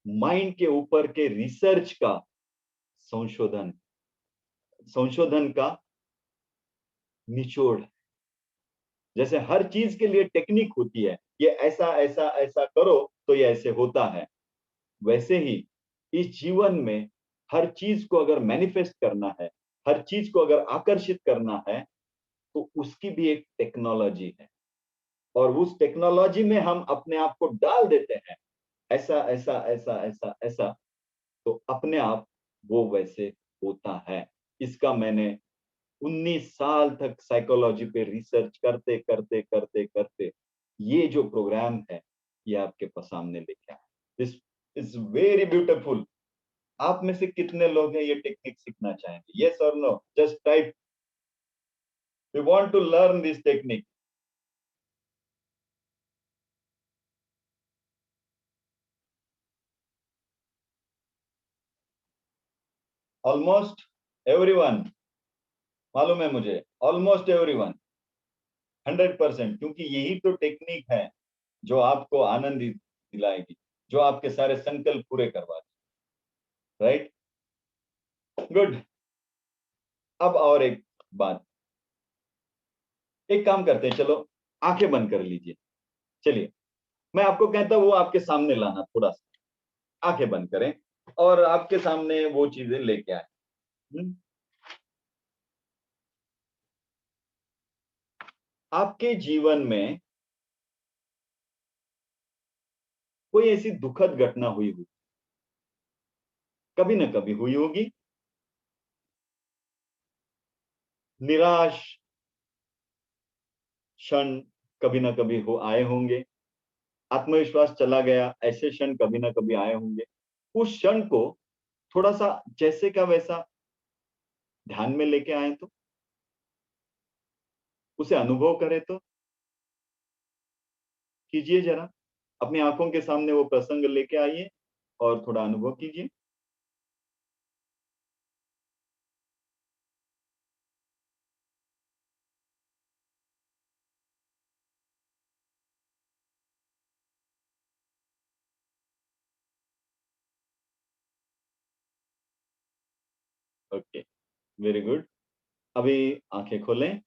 माइंड के ऊपर के रिसर्च का संशोधन संशोधन का निचोड़। जैसे हर चीज के लिए टेक्निक होती है, ये ऐसा ऐसा ऐसा करो तो ये ऐसे होता है, वैसे ही इस जीवन में हर चीज को अगर मैनिफेस्ट करना है, हर चीज को अगर आकर्षित करना है, तो उसकी भी एक टेक्नोलॉजी है। और उस टेक्नोलॉजी में हम अपने आप को डाल देते हैं, ऐसा ऐसा ऐसा ऐसा ऐसा, तो अपने आप वो वैसे होता है। इसका मैंने 19 साल तक साइकोलॉजी पे रिसर्च करते करते करते करते ये जो प्रोग्राम है, ये आपके पास सामने लेके आया। This is very beautiful. आप में से कितने लोग हैं ये टेक्निक सीखना चाहेंगे? यस और no, just type. We want to learn this technique. Almost everyone, मालूम है मुझे, ऑलमोस्ट एवरीवन, 100%, क्योंकि यही तो टेक्निक है जो आपको आनंद दिलाएगी, जो आपके सारे संकल्प पूरे करवाएगी। राइट? गुड। अब और एक बात, एक काम करते हैं, चलो आंखें बंद कर लीजिए। चलिए, मैं आपको कहता हूं वो आपके सामने लाना, थोड़ा सा आंखें बंद करें और आपके सामने वो चीजें लेके आए। आपके जीवन में कोई ऐसी दुखद घटना हुई होगी, कभी ना कभी हुई होगी। निराश क्षण कभी ना कभी हो आए होंगे। आत्मविश्वास चला गया, ऐसे क्षण कभी ना कभी आए होंगे। उस क्षण को थोड़ा सा जैसे का वैसा ध्यान में लेके आए तो, उसे अनुभव करें तो, कीजिए जरा। अपनी आंखों के सामने वो प्रसंग लेके आइए और थोड़ा अनुभव कीजिए। Okay, very good. अभी आंखें खोलें,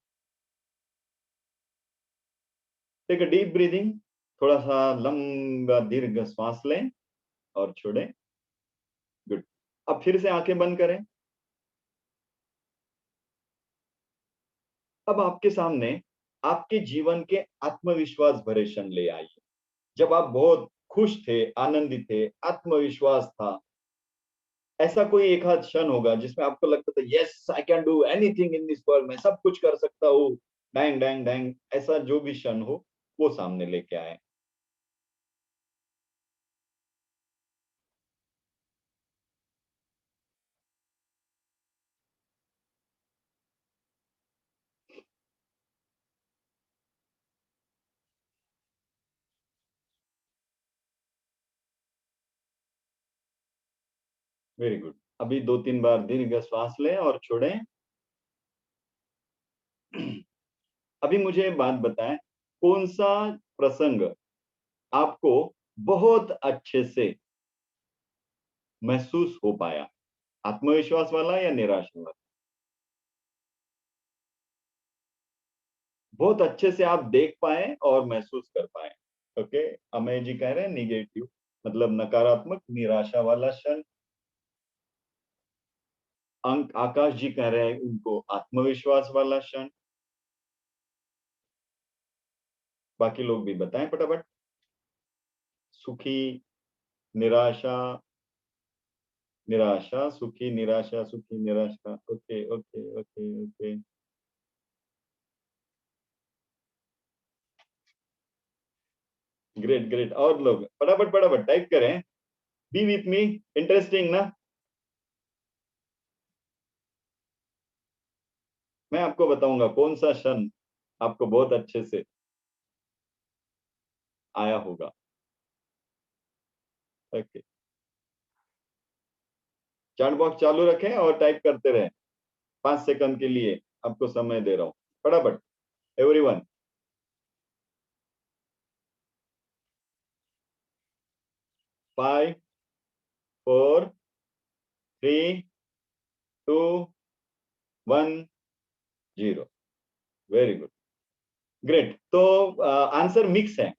टेक अ डीप ब्रीदिंग, थोड़ा सा लंबा दीर्घ श्वास लें और छोड़ें। गुड। अब फिर से आंखें बंद करें। अब आपके सामने आपके जीवन के आत्मविश्वास भरे क्षण ले आइए, जब आप बहुत खुश थे, आनंदित थे, आत्मविश्वास था। ऐसा कोई एक आध क्षण होगा जिसमें आपको लगता था yes I can do anything in this world, मैं सब कुछ कर सकता हूँ, डैंग डैंग डैंग। ऐसा जो भी क्षण हो वो सामने लेके आए। Very good. अभी 2-3 बार दीर्घ श्वास लें और छोड़ें। अभी मुझे बात बताएं, कौन सा प्रसंग आपको बहुत अच्छे से महसूस हो पाया, आत्मविश्वास वाला या निराशा वाला? बहुत अच्छे से आप देख पाए और महसूस कर पाए। ओके, अमय जी कह रहे हैं निगेटिव, मतलब नकारात्मक, निराशा वाला क्षण। अंक आकाश जी कह रहे हैं उनको आत्मविश्वास वाला क्षण। बाकी लोग भी बताएं फटाफट। सुखी, निराशा, निराशा, सुखी, निराशा, सुखी, निराशा। Okay okay okay okay. Great great. और लोग फटाफट फटाफट टाइप करें। बी विथ मी, इंटरेस्टिंग ना? मैं आपको बताऊंगा कौन सा क्षण आपको बहुत अच्छे से आया होगा। ओके, चैट बॉक्स चालू रखें और टाइप करते रहें। 5 सेकंड के लिए आपको समय दे रहा हूँ, फटाफट एवरीवन। 5, 4, 3, 2, 1, 0। Very good, great. तो आंसर मिक्स है।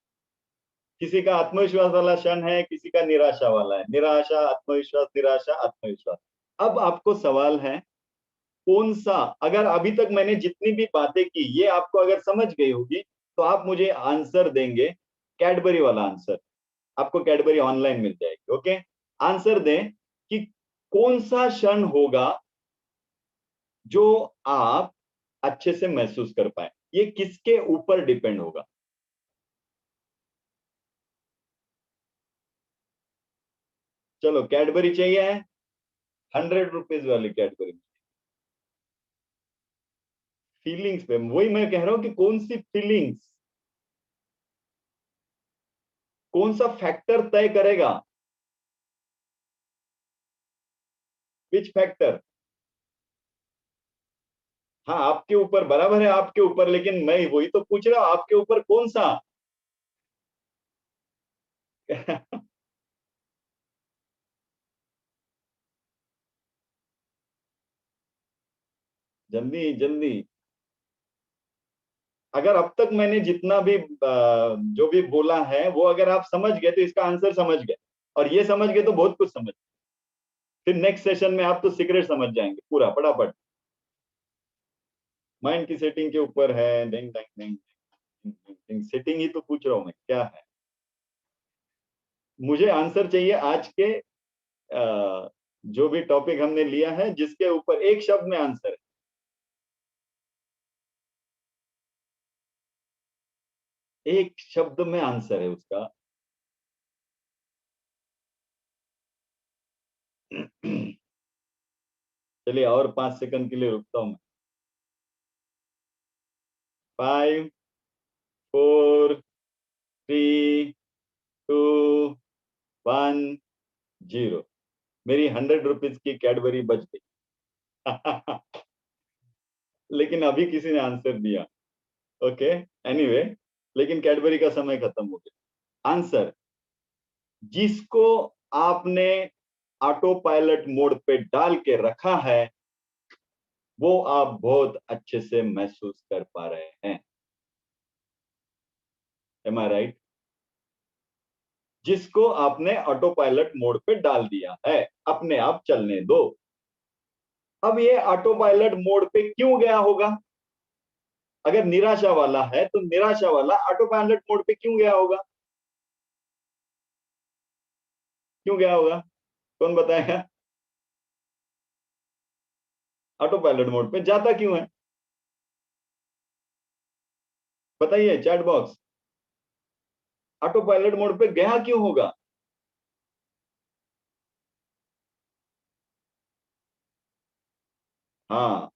किसी का आत्मविश्वास वाला क्षण है, किसी का निराशा वाला है। निराशा, आत्मविश्वास, निराशा, आत्मविश्वास। अब आपको सवाल है, कौन सा, अगर अभी तक मैंने जितनी भी बातें की ये आपको अगर समझ गई होगी तो आप मुझे आंसर देंगे, कैडबरी वाला आंसर। आपको कैडबरी ऑनलाइन मिल जाएगी। ओके, आंसर दें कि कौन सा क्षण होगा जो आप अच्छे से महसूस कर पाए। ये किसके ऊपर डिपेंड होगा? चलो, कैडबरी चाहिए है? 100 रुपीज वाली कैडबरी। फीलिंग्स पे वही मैं कह रहा हूं कि कौन सी फीलिंग्स, कौन सा फैक्टर तय करेगा? Which factor? हाँ, आपके ऊपर बराबर है, आपके ऊपर, लेकिन मैं वही तो पूछ रहा हूं, आपके ऊपर कौन सा? जल्दी जल्दी। अगर अब तक मैंने जितना भी जो भी बोला है वो अगर आप समझ गए तो इसका आंसर समझ गए, और ये समझ गए तो बहुत कुछ समझ। फिर नेक्स्ट सेशन में आप तो सीक्रेट समझ जाएंगे पूरा फटाफट। माइंड की सेटिंग के ऊपर है। डेंग डेंग डेंग डेंग, सेटिंग ही तो पूछ रहा हूं मैं, क्या है? मुझे आंसर चाहिए आज के जो भी टॉपिक हमने लिया है जिसके ऊपर एक शब्द में आंसर है, एक शब्द में आंसर है उसका। चलिए और 5 सेकंड के लिए रुकता हूं मैं। 5, 4, 3, 2, 1, 0। मेरी 100 रुपीज की कैडबरी बच गई। लेकिन अभी किसी ने आंसर दिया। ओके, एनीवे, लेकिन कैडबरी का समय खत्म हो गया। आंसर, जिसको आपने ऑटो पायलट मोड पे डाल के रखा है वो आप बहुत अच्छे से महसूस कर पा रहे हैं। एम आई राइट? जिसको आपने ऑटो पायलट मोड पे डाल दिया है, अपने आप चलने दो। अब ये ऑटो पायलट मोड पे क्यों गया होगा? अगर निराशा वाला है तो निराशा वाला ऑटो पायलट मोड पे क्यों गया होगा? क्यों गया होगा? कौन बताएगा? ऑटो पायलट मोड पे जाता क्यों है? बताइए chat box. Auto pilot mode पे गया क्यों होगा? हाँ,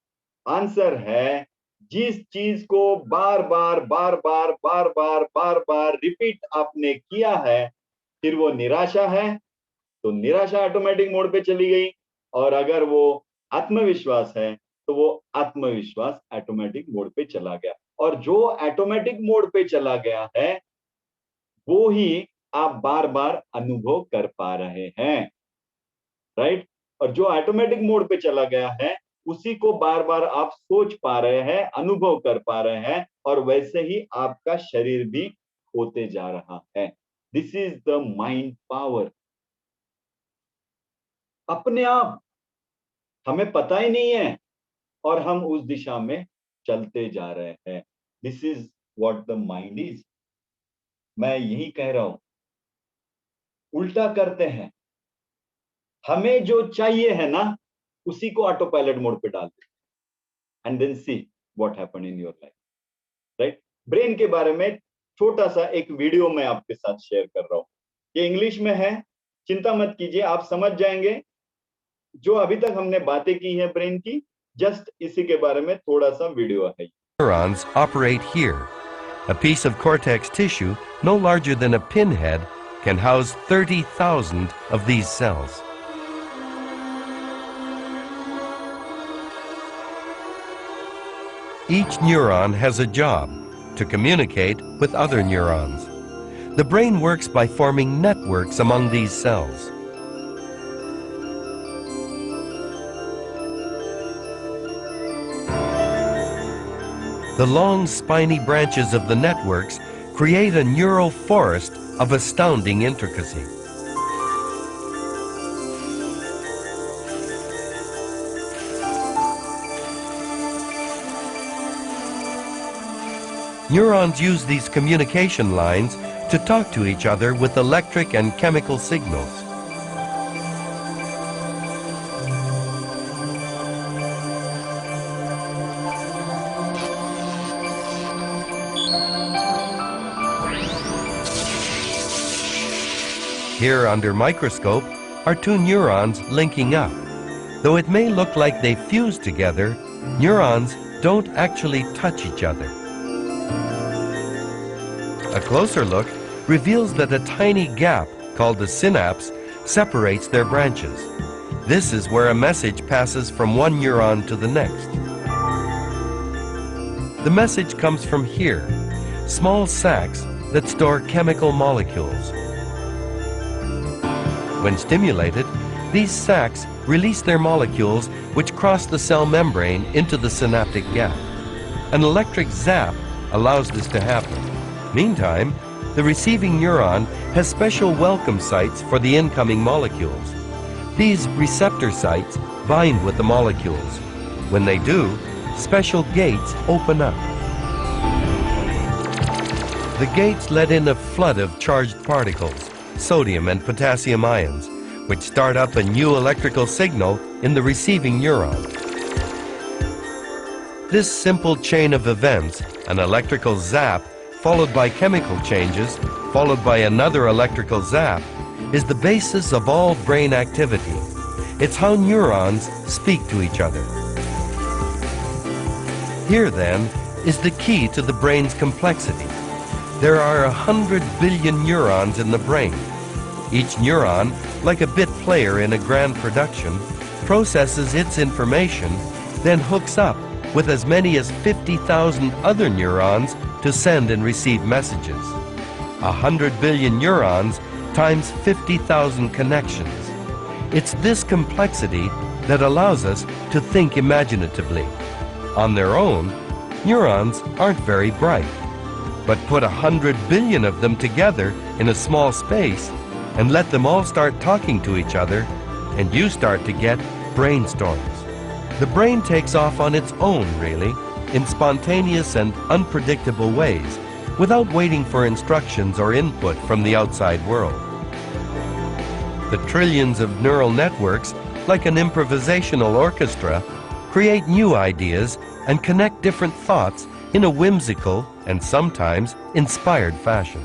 आंसर है, जिस चीज को बार बार बार बार बार बार बार बार रिपीट आपने किया है, फिर वो निराशा है तो निराशा ऑटोमेटिक मोड पे चली गई। और अगर वो आत्मविश्वास है तो वो आत्मविश्वास ऑटोमेटिक मोड पे चला गया। और जो ऑटोमेटिक मोड पे चला गया है वो ही आप बार बार अनुभव कर पा रहे हैं, राइट? और जो ऑटोमेटिक मोड पे चला गया है उसी को बार बार आप सोच पा रहे हैं, अनुभव कर पा रहे हैं, और वैसे ही आपका शरीर भी होते जा रहा है। This is the mind power. अपने आप, हमें पता ही नहीं है और हम उस दिशा में चलते जा रहे हैं। This is what the mind is. मैं यही कह रहा हूं, उल्टा करते हैं। हमें जो चाहिए है ना उसी को ऑटो पायलट मोड पे डाल दे and then see what happen in your life, right? Brain के बारे में छोटा सा एक वीडियो मैं आपके साथ शेयर कर रहा हूं। ये इंग्लिश में है, चिंता मत कीजिए, आप समझ जाएंगे। जो अभी तक हमने बातें की हैं ब्रेन की, जस्ट इसी के बारे में थोड़ा सा वीडियो है। Neurons operate here. A piece of cortex tissue no larger than a pinhead can house 30,000 of these cells. Each neuron has a job to communicate with other neurons. The brain works by forming networks among these cells. The long, spiny branches of the networks create a neural forest of astounding intricacy. Neurons use these communication lines to talk to each other with electric and chemical signals. Here under microscope are two neurons linking up. Though it may look like they fuse together, neurons don't actually touch each other. A closer look reveals that a tiny gap called the synapse separates their branches. This is where a message passes from one neuron to the next. The message comes from here, small sacs that store chemical molecules. When stimulated, these sacs release their molecules which cross the cell membrane into the synaptic gap. An electric zap allows this to happen. Meantime, the receiving neuron has special welcome sites for the incoming molecules. These receptor sites bind with the molecules. When they do, special gates open up. The gates let in a flood of charged particles, sodium and potassium ions, which start up a new electrical signal in the receiving neuron. This simple chain of events, an electrical zap followed by chemical changes, followed by another electrical zap, is the basis of all brain activity. It's how neurons speak to each other. Here, then, is the key to the brain's complexity. There are 100 billion neurons in the brain. Each neuron, like a bit player in a grand production, processes its information, then hooks up with as many as 50,000 other neurons to send and receive messages. 100 billion neurons times 50,000 connections. It's this complexity that allows us to think imaginatively. On their own, neurons aren't very bright, but put 100 billion of them together in a small space and let them all start talking to each other, and you start to get brainstorms. The brain takes off on its own, really, in spontaneous and unpredictable ways, without waiting for instructions or input from the outside world. The trillions of neural networks, like an improvisational orchestra, create new ideas and connect different thoughts in a whimsical and sometimes inspired fashion.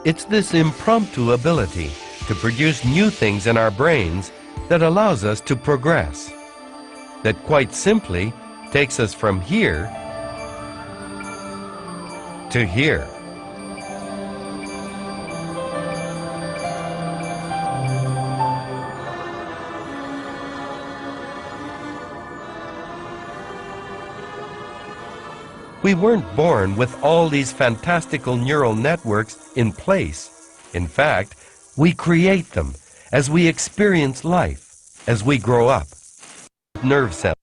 It's this impromptu ability to produce new things in our brains that allows us to progress, that quite simply takes us from here to here. We weren't born with all these fantastical neural networks in place. In fact, we create them as we experience life, as we grow up. Nerve cells.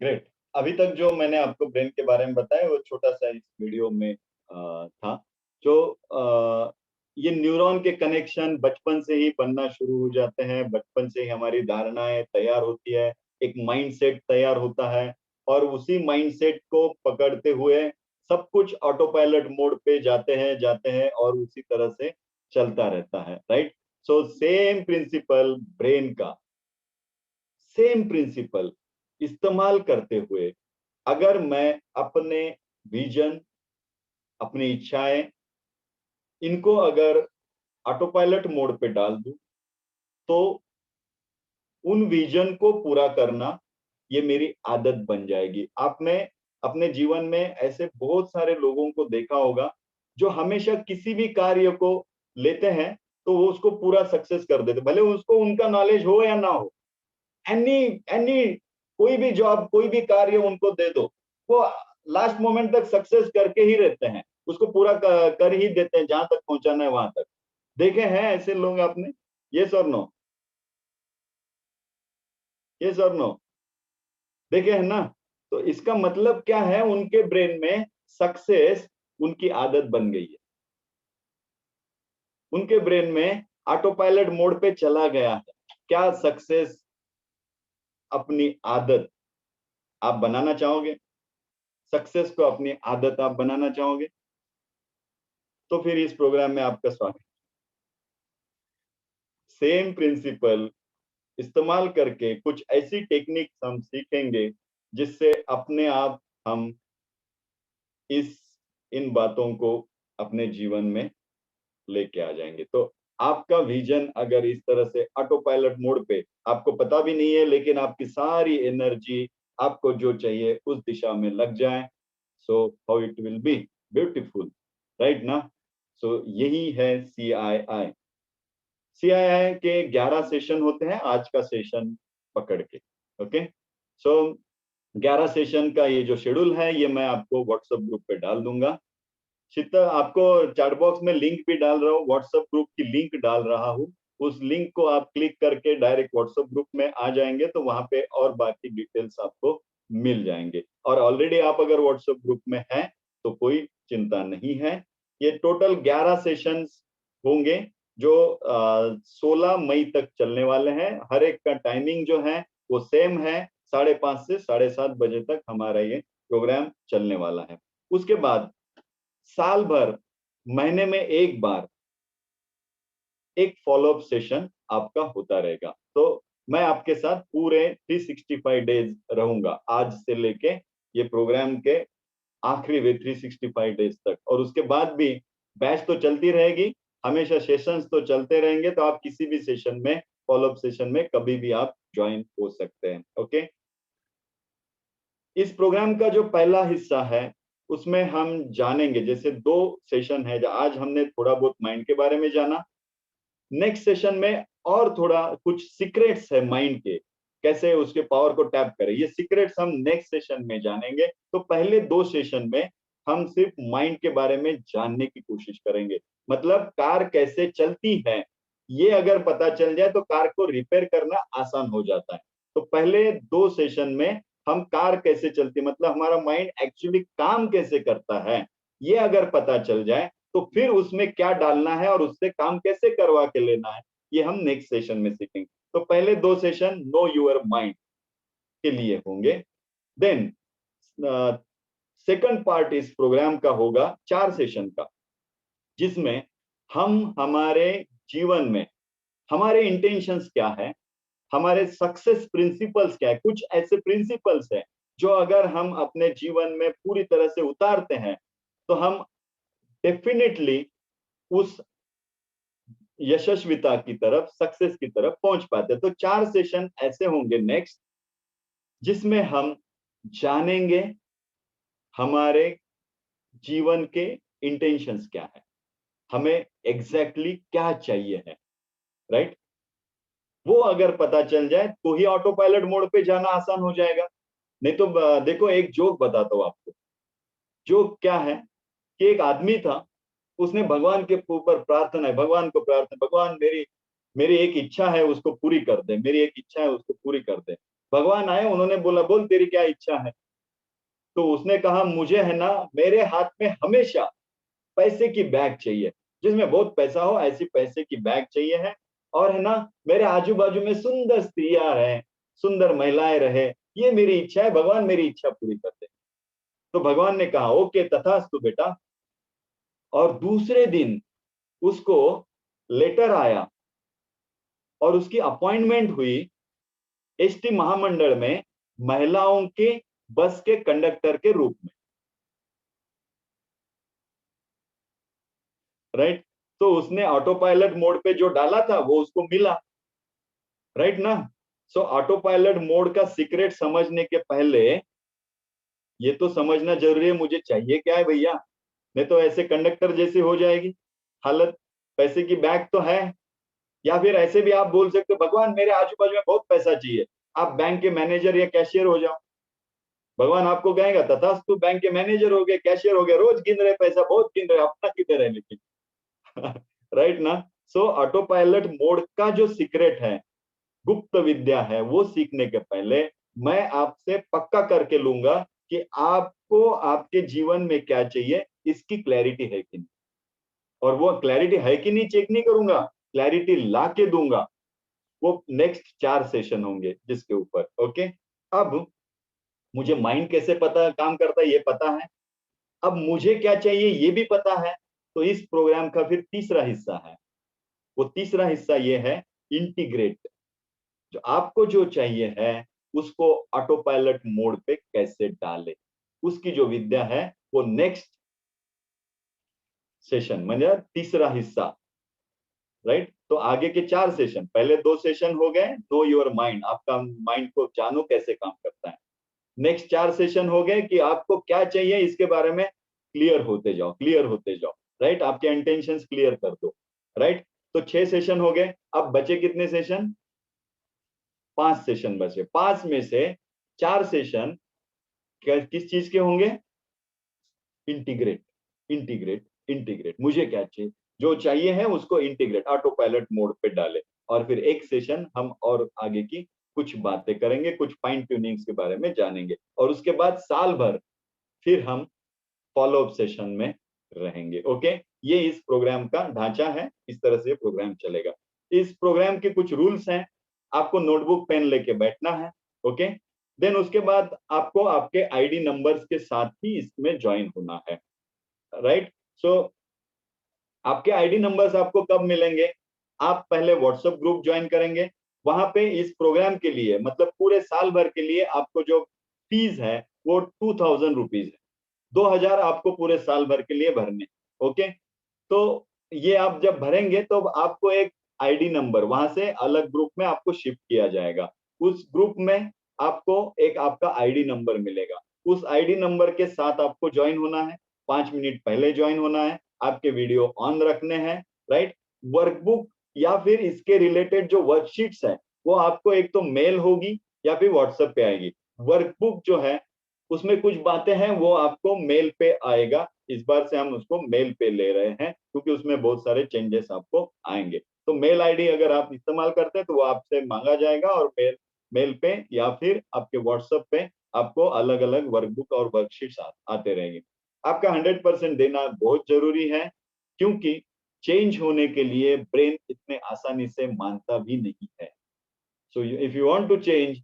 Great. अभी तक जो मैंने आपको ब्रेन के बारे में बताया वो छोटा सा इस वीडियो में था। जो ये न्यूरॉन के कनेक्शन बचपन से ही बनना शुरू हो जाते हैं, बचपन से ही हमारी धारणाएं तैयार होती है, एक माइंडसेट तैयार होता है और उसी माइंडसेट को पकड़ते हुए सब कुछ ऑटो पायलट मोड पे जाते हैं और उसी तरह से चलता रहता है, right. So same principle brain का, सेम प्रिंसिपल इस्तेमाल करते हुए अगर मैं अपने विजन, अपनी इच्छाएं, इनको अगर ऑटो पायलट मोड पे डाल दूं तो उन विजन को पूरा करना ये मेरी आदत बन जाएगी। आपने अपने जीवन में ऐसे बहुत सारे लोगों को देखा होगा जो हमेशा किसी भी कार्य को लेते हैं तो वो उसको पूरा सक्सेस कर देते, भले उसको उनका नॉलेज हो या ना हो। एनी कोई भी जॉब, कोई भी कार्य उनको दे दो, वो लास्ट मोमेंट तक सक्सेस करके ही रहते हैं, उसको पूरा कर ही देते हैं, जहां तक पहुंचाना है वहां तक। देखे हैं ऐसे लोग आपने? यस और नो? यस और नो? देखे हैं ना? तो इसका मतलब क्या है, उनके ब्रेन में सक्सेस उनकी आदत बन गई है, उनके ब्रेन में ऑटो पायलट मोड पे चला गया है। क्या सक्सेस अपनी आदत आप बनाना चाहोगे? सक्सेस को अपनी आदत आप बनाना चाहोगे? तो फिर इस प्रोग्राम में आपका स्वागत। सेम प्रिंसिपल इस्तेमाल करके कुछ ऐसी टेक्निक्स हम सीखेंगे जिससे अपने आप हम इन बातों को अपने जीवन में लेके आ जाएंगे। तो आपका विजन अगर इस तरह से ऑटो पायलट मोड पे, आपको पता भी नहीं है, लेकिन आपकी सारी एनर्जी आपको जो चाहिए उस दिशा में लग जाए, so how it will be beautiful, right ना? सो यही है CII। CII के 11 सेशन होते हैं, आज का सेशन पकड़ के, ओके। सो 11 सेशन का ये जो शेड्यूल है ये मैं आपको व्हाट्सएप ग्रुप पे डाल दूंगा। शीतल, आपको चैट बॉक्स में लिंक भी डाल रहा हूँ, व्हाट्सएप ग्रुप की लिंक डाल रहा हूँ। उस लिंक को आप क्लिक करके डायरेक्ट व्हाट्सएप ग्रुप में आ जाएंगे तो वहां पे और बाकी डिटेल्स आपको मिल जाएंगे। और ऑलरेडी आप अगर व्हाट्सएप ग्रुप में हैं तो कोई चिंता नहीं है। ये टोटल 11 सेशंस होंगे जो 16 मई तक चलने वाले हैं। हर एक का टाइमिंग जो है वो सेम है, 5:30 से 7:30 बजे तक हमारा ये प्रोग्राम चलने वाला है। उसके बाद साल भर महीने में एक बार एक फॉलोअप सेशन आपका होता रहेगा। तो मैं आपके साथ पूरे 365 डेज रहूंगा, आज से लेके ये प्रोग्राम के आखिरी वे 365 डेज तक। और उसके बाद भी बैच तो चलती रहेगी, हमेशा सेशंस तो चलते रहेंगे, तो आप किसी भी सेशन में, फॉलोअप सेशन में कभी भी आप ज्वाइन हो सकते हैं। ओके, इस प्रोग्राम का जो पहला हिस्सा है उसमें हम जानेंगे, जैसे 2 सेशन है, आज हमने थोड़ा बहुत माइंड के बारे में जाना। नेक्स्ट सेशन में और थोड़ा कुछ सीक्रेट्स है माइंड के, कैसे उसके पावर को टैप करें, ये सीक्रेट्स हम नेक्स्ट सेशन में जानेंगे। तो पहले 2 सेशन में हम सिर्फ माइंड के बारे में जानने की कोशिश करेंगे, मतलब कार कैसे चलती है, ये अगर पता चल जाए तो कार को रिपेयर करना आसान हो जाता है। तो पहले 2 सेशन में हम कार कैसे चलती, मतलब हमारा माइंड एक्चुअली काम कैसे करता है, ये अगर पता चल जाए तो फिर उसमें क्या डालना है और उससे काम कैसे करवा के लेना है, ये हम नेक्स्ट सेशन में सीखेंगे। तो पहले 2 सेशन नो योर माइंड के लिए होंगे। देन सेकंड पार्ट इस प्रोग्राम का होगा 4 सेशन का, जिसमें हम हमारे जीवन में हमारे इंटेंशंस क्या है, हमारे सक्सेस प्रिंसिपल्स क्या है, कुछ ऐसे प्रिंसिपल्स हैं जो अगर हम अपने जीवन में पूरी तरह से उतारते हैं तो हम डेफिनेटली उस यशस्विता की तरफ, सक्सेस की तरफ पहुंच पाते हैं। तो 4 सेशन ऐसे होंगे नेक्स्ट, जिसमें हम जानेंगे हमारे जीवन के इंटेंशंस क्या है, हमें एग्जैक्टली क्या चाहिए है, राइट। वो अगर पता चल जाए तो ही ऑटो पायलट मोड पे जाना आसान हो जाएगा। नहीं तो देखो, एक जोक बताता हूं आपको। जोक क्या है कि एक आदमी था, उसने भगवान के ऊपर प्रार्थना है, भगवान को प्रार्थना, भगवान मेरी मेरी एक इच्छा है उसको पूरी कर दे, मेरी एक इच्छा है उसको पूरी कर दे। भगवान आए, उन्होंने बोला बोल तेरी क्या इच्छा है। तो उसने कहा मुझे है ना, मेरे हाथ में हमेशा पैसे की बैग चाहिए, जिसमें बहुत पैसा हो, ऐसी पैसे की बैग चाहिए है। और है ना, मेरे आजू बाजू में सुंदर स्त्रियां रहे, सुंदर महिलाएं रहे, ये मेरी इच्छा है, भगवान मेरी इच्छा पूरी कर दे। तो भगवान ने कहा ओके तथास्तु बेटा। और दूसरे दिन उसको लेटर आया और उसकी अपॉइंटमेंट हुई एसटी महामंडल में, महिलाओं के बस के कंडक्टर के रूप में, राइट। तो उसने ऑटो पायलट मोड पे जो डाला था वो उसको मिला, राइट ना। सो ऑटो पायलट मोड का सीक्रेट समझने के पहले ये तो समझना जरूरी है मुझे चाहिए क्या है भैया, नहीं तो ऐसे कंडक्टर जैसी हो जाएगी हालत। पैसे की बैग तो है, या फिर ऐसे भी आप बोल सकते हो भगवान मेरे आजू बाजू में बहुत पैसा चाहिए, आप बैंक के मैनेजर या कैशियर हो जाओ। भगवान आपको कहेगा तथास्तु, बैंक के मैनेजर हो गए, कैशियर हो गए, रोज गिन रहे पैसा, बहुत गिन रहे, अपना किधर है लेकिन राइट ना। सो ऑटो पायलट मोड का जो सीक्रेट है, गुप्त विद्या है, वो सीखने के पहले मैं आपसे पक्का करके लूंगा कि आपको आपके जीवन में क्या चाहिए इसकी क्लैरिटी है कि नहीं। और वो क्लैरिटी है कि नहीं चेक नहीं करूंगा, क्लैरिटी ला के दूंगा। वो नेक्स्ट 4 सेशन होंगे जिसके ऊपर। ओके, अब मुझे माइंड कैसे पता काम करता है ये पता है, अब मुझे क्या चाहिए ये भी पता है। तो इस प्रोग्राम का फिर तीसरा हिस्सा है, वो तीसरा हिस्सा ये है इंटीग्रेट। जो आपको जो चाहिए है उसको ऑटो पायलट मोड पे कैसे डाले, उसकी जो विद्या है वो नेक्स्ट सेशन म्हणजे तीसरा हिस्सा, राइट। तो आगे के 4 सेशन, पहले 2 सेशन हो गए नो योर माइंड, आपका माइंड को जानो कैसे काम करता है। नेक्स्ट 4 सेशन हो गए कि आपको क्या चाहिए इसके बारे में क्लियर होते जाओ, क्लियर होते जाओ, राइट। आपके इंटेंशंस क्लियर कर दो, राइट। तो 6 सेशन हो गए, अब बचे कितने सेशन, 5 सेशन बचे। 5 में से 4 सेशन किस चीज के होंगे, इंटीग्रेट, इंटीग्रेट, इंटीग्रेट, मुझे क्या चाहिए, जो चाहिए है उसको इंटीग्रेट ऑटो पायलट मोड पे डाले। और फिर एक सेशन हम और आगे की कुछ बातें करेंगे, कुछ फाइन ट्यूनिंग्स के बारे में जानेंगे, और उसके बाद साल भर फिर हम फॉलो अप सेशन में रहेंगे। ओके, ये इस प्रोग्राम का ढांचा है, इस तरह से प्रोग्राम चलेगा। इस प्रोग्राम के कुछ रूल्स हैं, आपको नोटबुक पेन लेके बैठना है। ओके, देन उसके बाद आपको आपके आईडी नंबर्स के साथ ही इसमें ज्वाइन होना है, राइट। सो आपके आईडी नंबर्स आपको कब मिलेंगे, आप पहले व्हाट्सएप ग्रुप ज्वाइन करेंगे, वहां पे इस प्रोग्राम के लिए मतलब पूरे साल भर के लिए आपको जो फीस है वो 2000 रुपीज है, 2000 आपको पूरे साल भर के लिए भरने। ओके, तो ये आप जब भरेंगे तो आपको एक आईडी नंबर वहां से अलग ग्रुप में आपको शिफ्ट किया जाएगा। उस ग्रुप में आपको एक आपका आईडी नंबर मिलेगा। उस आईडी नंबर के साथ आपको ज्वाइन होना है, 5 मिनट पहले ज्वाइन होना है, आपके वीडियो ऑन रखने हैं, राइट। वर्कबुक या फिर इसके रिलेटेड जो वर्कशीट्स है वो आपको एक तो मेल होगी या फिर व्हाट्सएप पे आएगी। वर्कबुक जो है उसमें कुछ बातें हैं वो आपको मेल पे आएगा। इस बार से हम उसको मेल पे ले रहे हैं क्योंकि उसमें बहुत सारे चेंजेस आपको आएंगे। तो मेल आईडी अगर आप इस्तेमाल करते हैं तो वो आपसे मांगा जाएगा और मेल पे या फिर आपके व्हाट्सएप पे आपको अलग अलग वर्कबुक और वर्कशीट्स आते रहेंगे। आपका 100% देना बहुत जरूरी है क्योंकि चेंज होने के लिए ब्रेन इतने आसानी से मानता भी नहीं है। So if you want to change,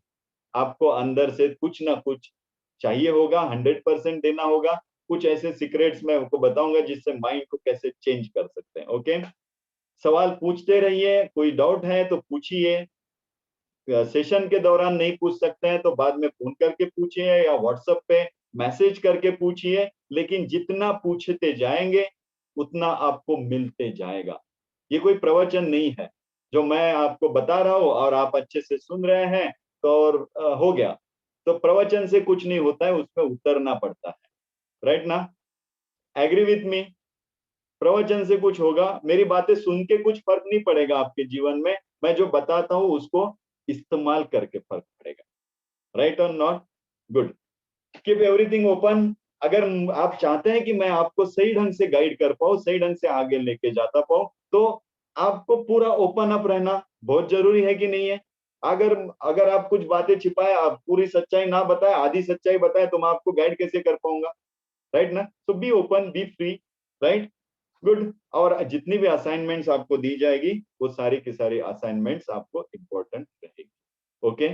आपको अंदर से कुछ ना कुछ चाहिए होगा, 100% देना होगा। कुछ ऐसे सीक्रेट्स मैं आपको बताऊंगा जिससे माइंड को कैसे चेंज कर सकते हैं। ओके, सवाल पूछते रहिए, कोई डाउट है तो पूछिए। सेशन के दौरान नहीं पूछ सकते हैं तो बाद में फोन करके पूछिए या व्हाट्सएप पे मैसेज करके पूछिए, लेकिन जितना पूछते जाएंगे उतना आपको मिलते जाएगा। ये कोई प्रवचन नहीं है जो मैं आपको बता रहा हूं और आप अच्छे से सुन रहे हैं तो और हो गया। तो प्रवचन से कुछ नहीं होता है, उसमें उतरना पड़ता है, राइट ना। Agree with me. प्रवचन से कुछ होगा, मेरी बातें सुन के कुछ फर्क नहीं पड़ेगा आपके जीवन में, मैं जो बताता हूं उसको इस्तेमाल करके फर्क पड़ेगा। राइट और not? Good. Keep everything open. अगर आप चाहते हैं कि मैं आपको सही ढंग से गाइड कर पाऊं, सही ढंग से आगे लेके जाता पाऊं, तो आपको पूरा ओपन अप रहना बहुत जरूरी है कि नहीं है। अगर अगर आप कुछ बातें छिपाए, आप पूरी सच्चाई ना बताए, आधी सच्चाई बताए, तो मैं आपको गाइड कैसे कर पाऊंगा, राइट ना। So be open, be free, right. Good. और जितनी भी असाइनमेंट्स आपको दी जाएगी वो सारी की सारी असाइनमेंट्स आपको इम्पोर्टेंट रहेगी। ओके,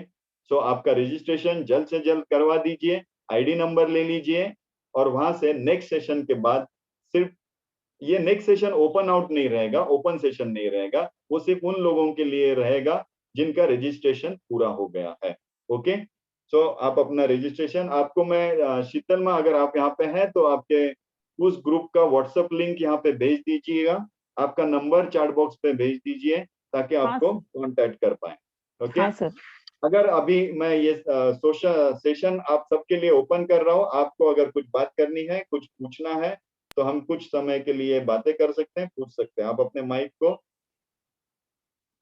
सो आपका रजिस्ट्रेशन जल्द से जल्द करवा दीजिए, आईडी नंबर ले लीजिए और वहां से नेक्स्ट सेशन के बाद सिर्फ ये नेक्स्ट सेशन ओपन आउट नहीं रहेगा, ओपन सेशन नहीं रहेगा, वो सिर्फ उन लोगों के लिए रहेगा जिनका रजिस्ट्रेशन पूरा हो गया है। ओके, सो आप अपना रजिस्ट्रेशन, आपको मैं शीतल में, अगर आप यहाँ पे हैं तो आपके उस ग्रुप का व्हाट्सएप लिंक यहाँ पे भेज दीजिएगा, आपका नंबर चैट बॉक्स पे भेज दीजिए ताकि हाँ आपको सर। कांटेक्ट कर पाए। ओके, हाँ सर। अगर अभी मैं ये सोशल सेशन आप सबके लिए ओपन कर रहा हूँ, आपको अगर कुछ बात करनी है, कुछ पूछना है, तो हम कुछ समय के लिए बातें कर सकते हैं, पूछ सकते हैं। आप अपने माइक को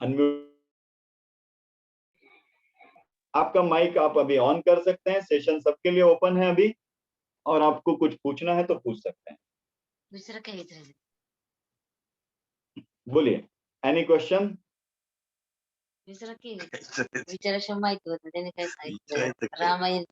अनम्यूट, आपका माइक आप अभी ऑन कर सकते हैं, सेशन सबके लिए ओपन है अभी, और आपको कुछ पूछना है तो पूछ सकते हैं। दुसरं काही विचारायचं बोलिए, एनी क्वेश्चन? दुसरं काही विचारायचं माहिती होतं त्याने काय सांगितलं रामायण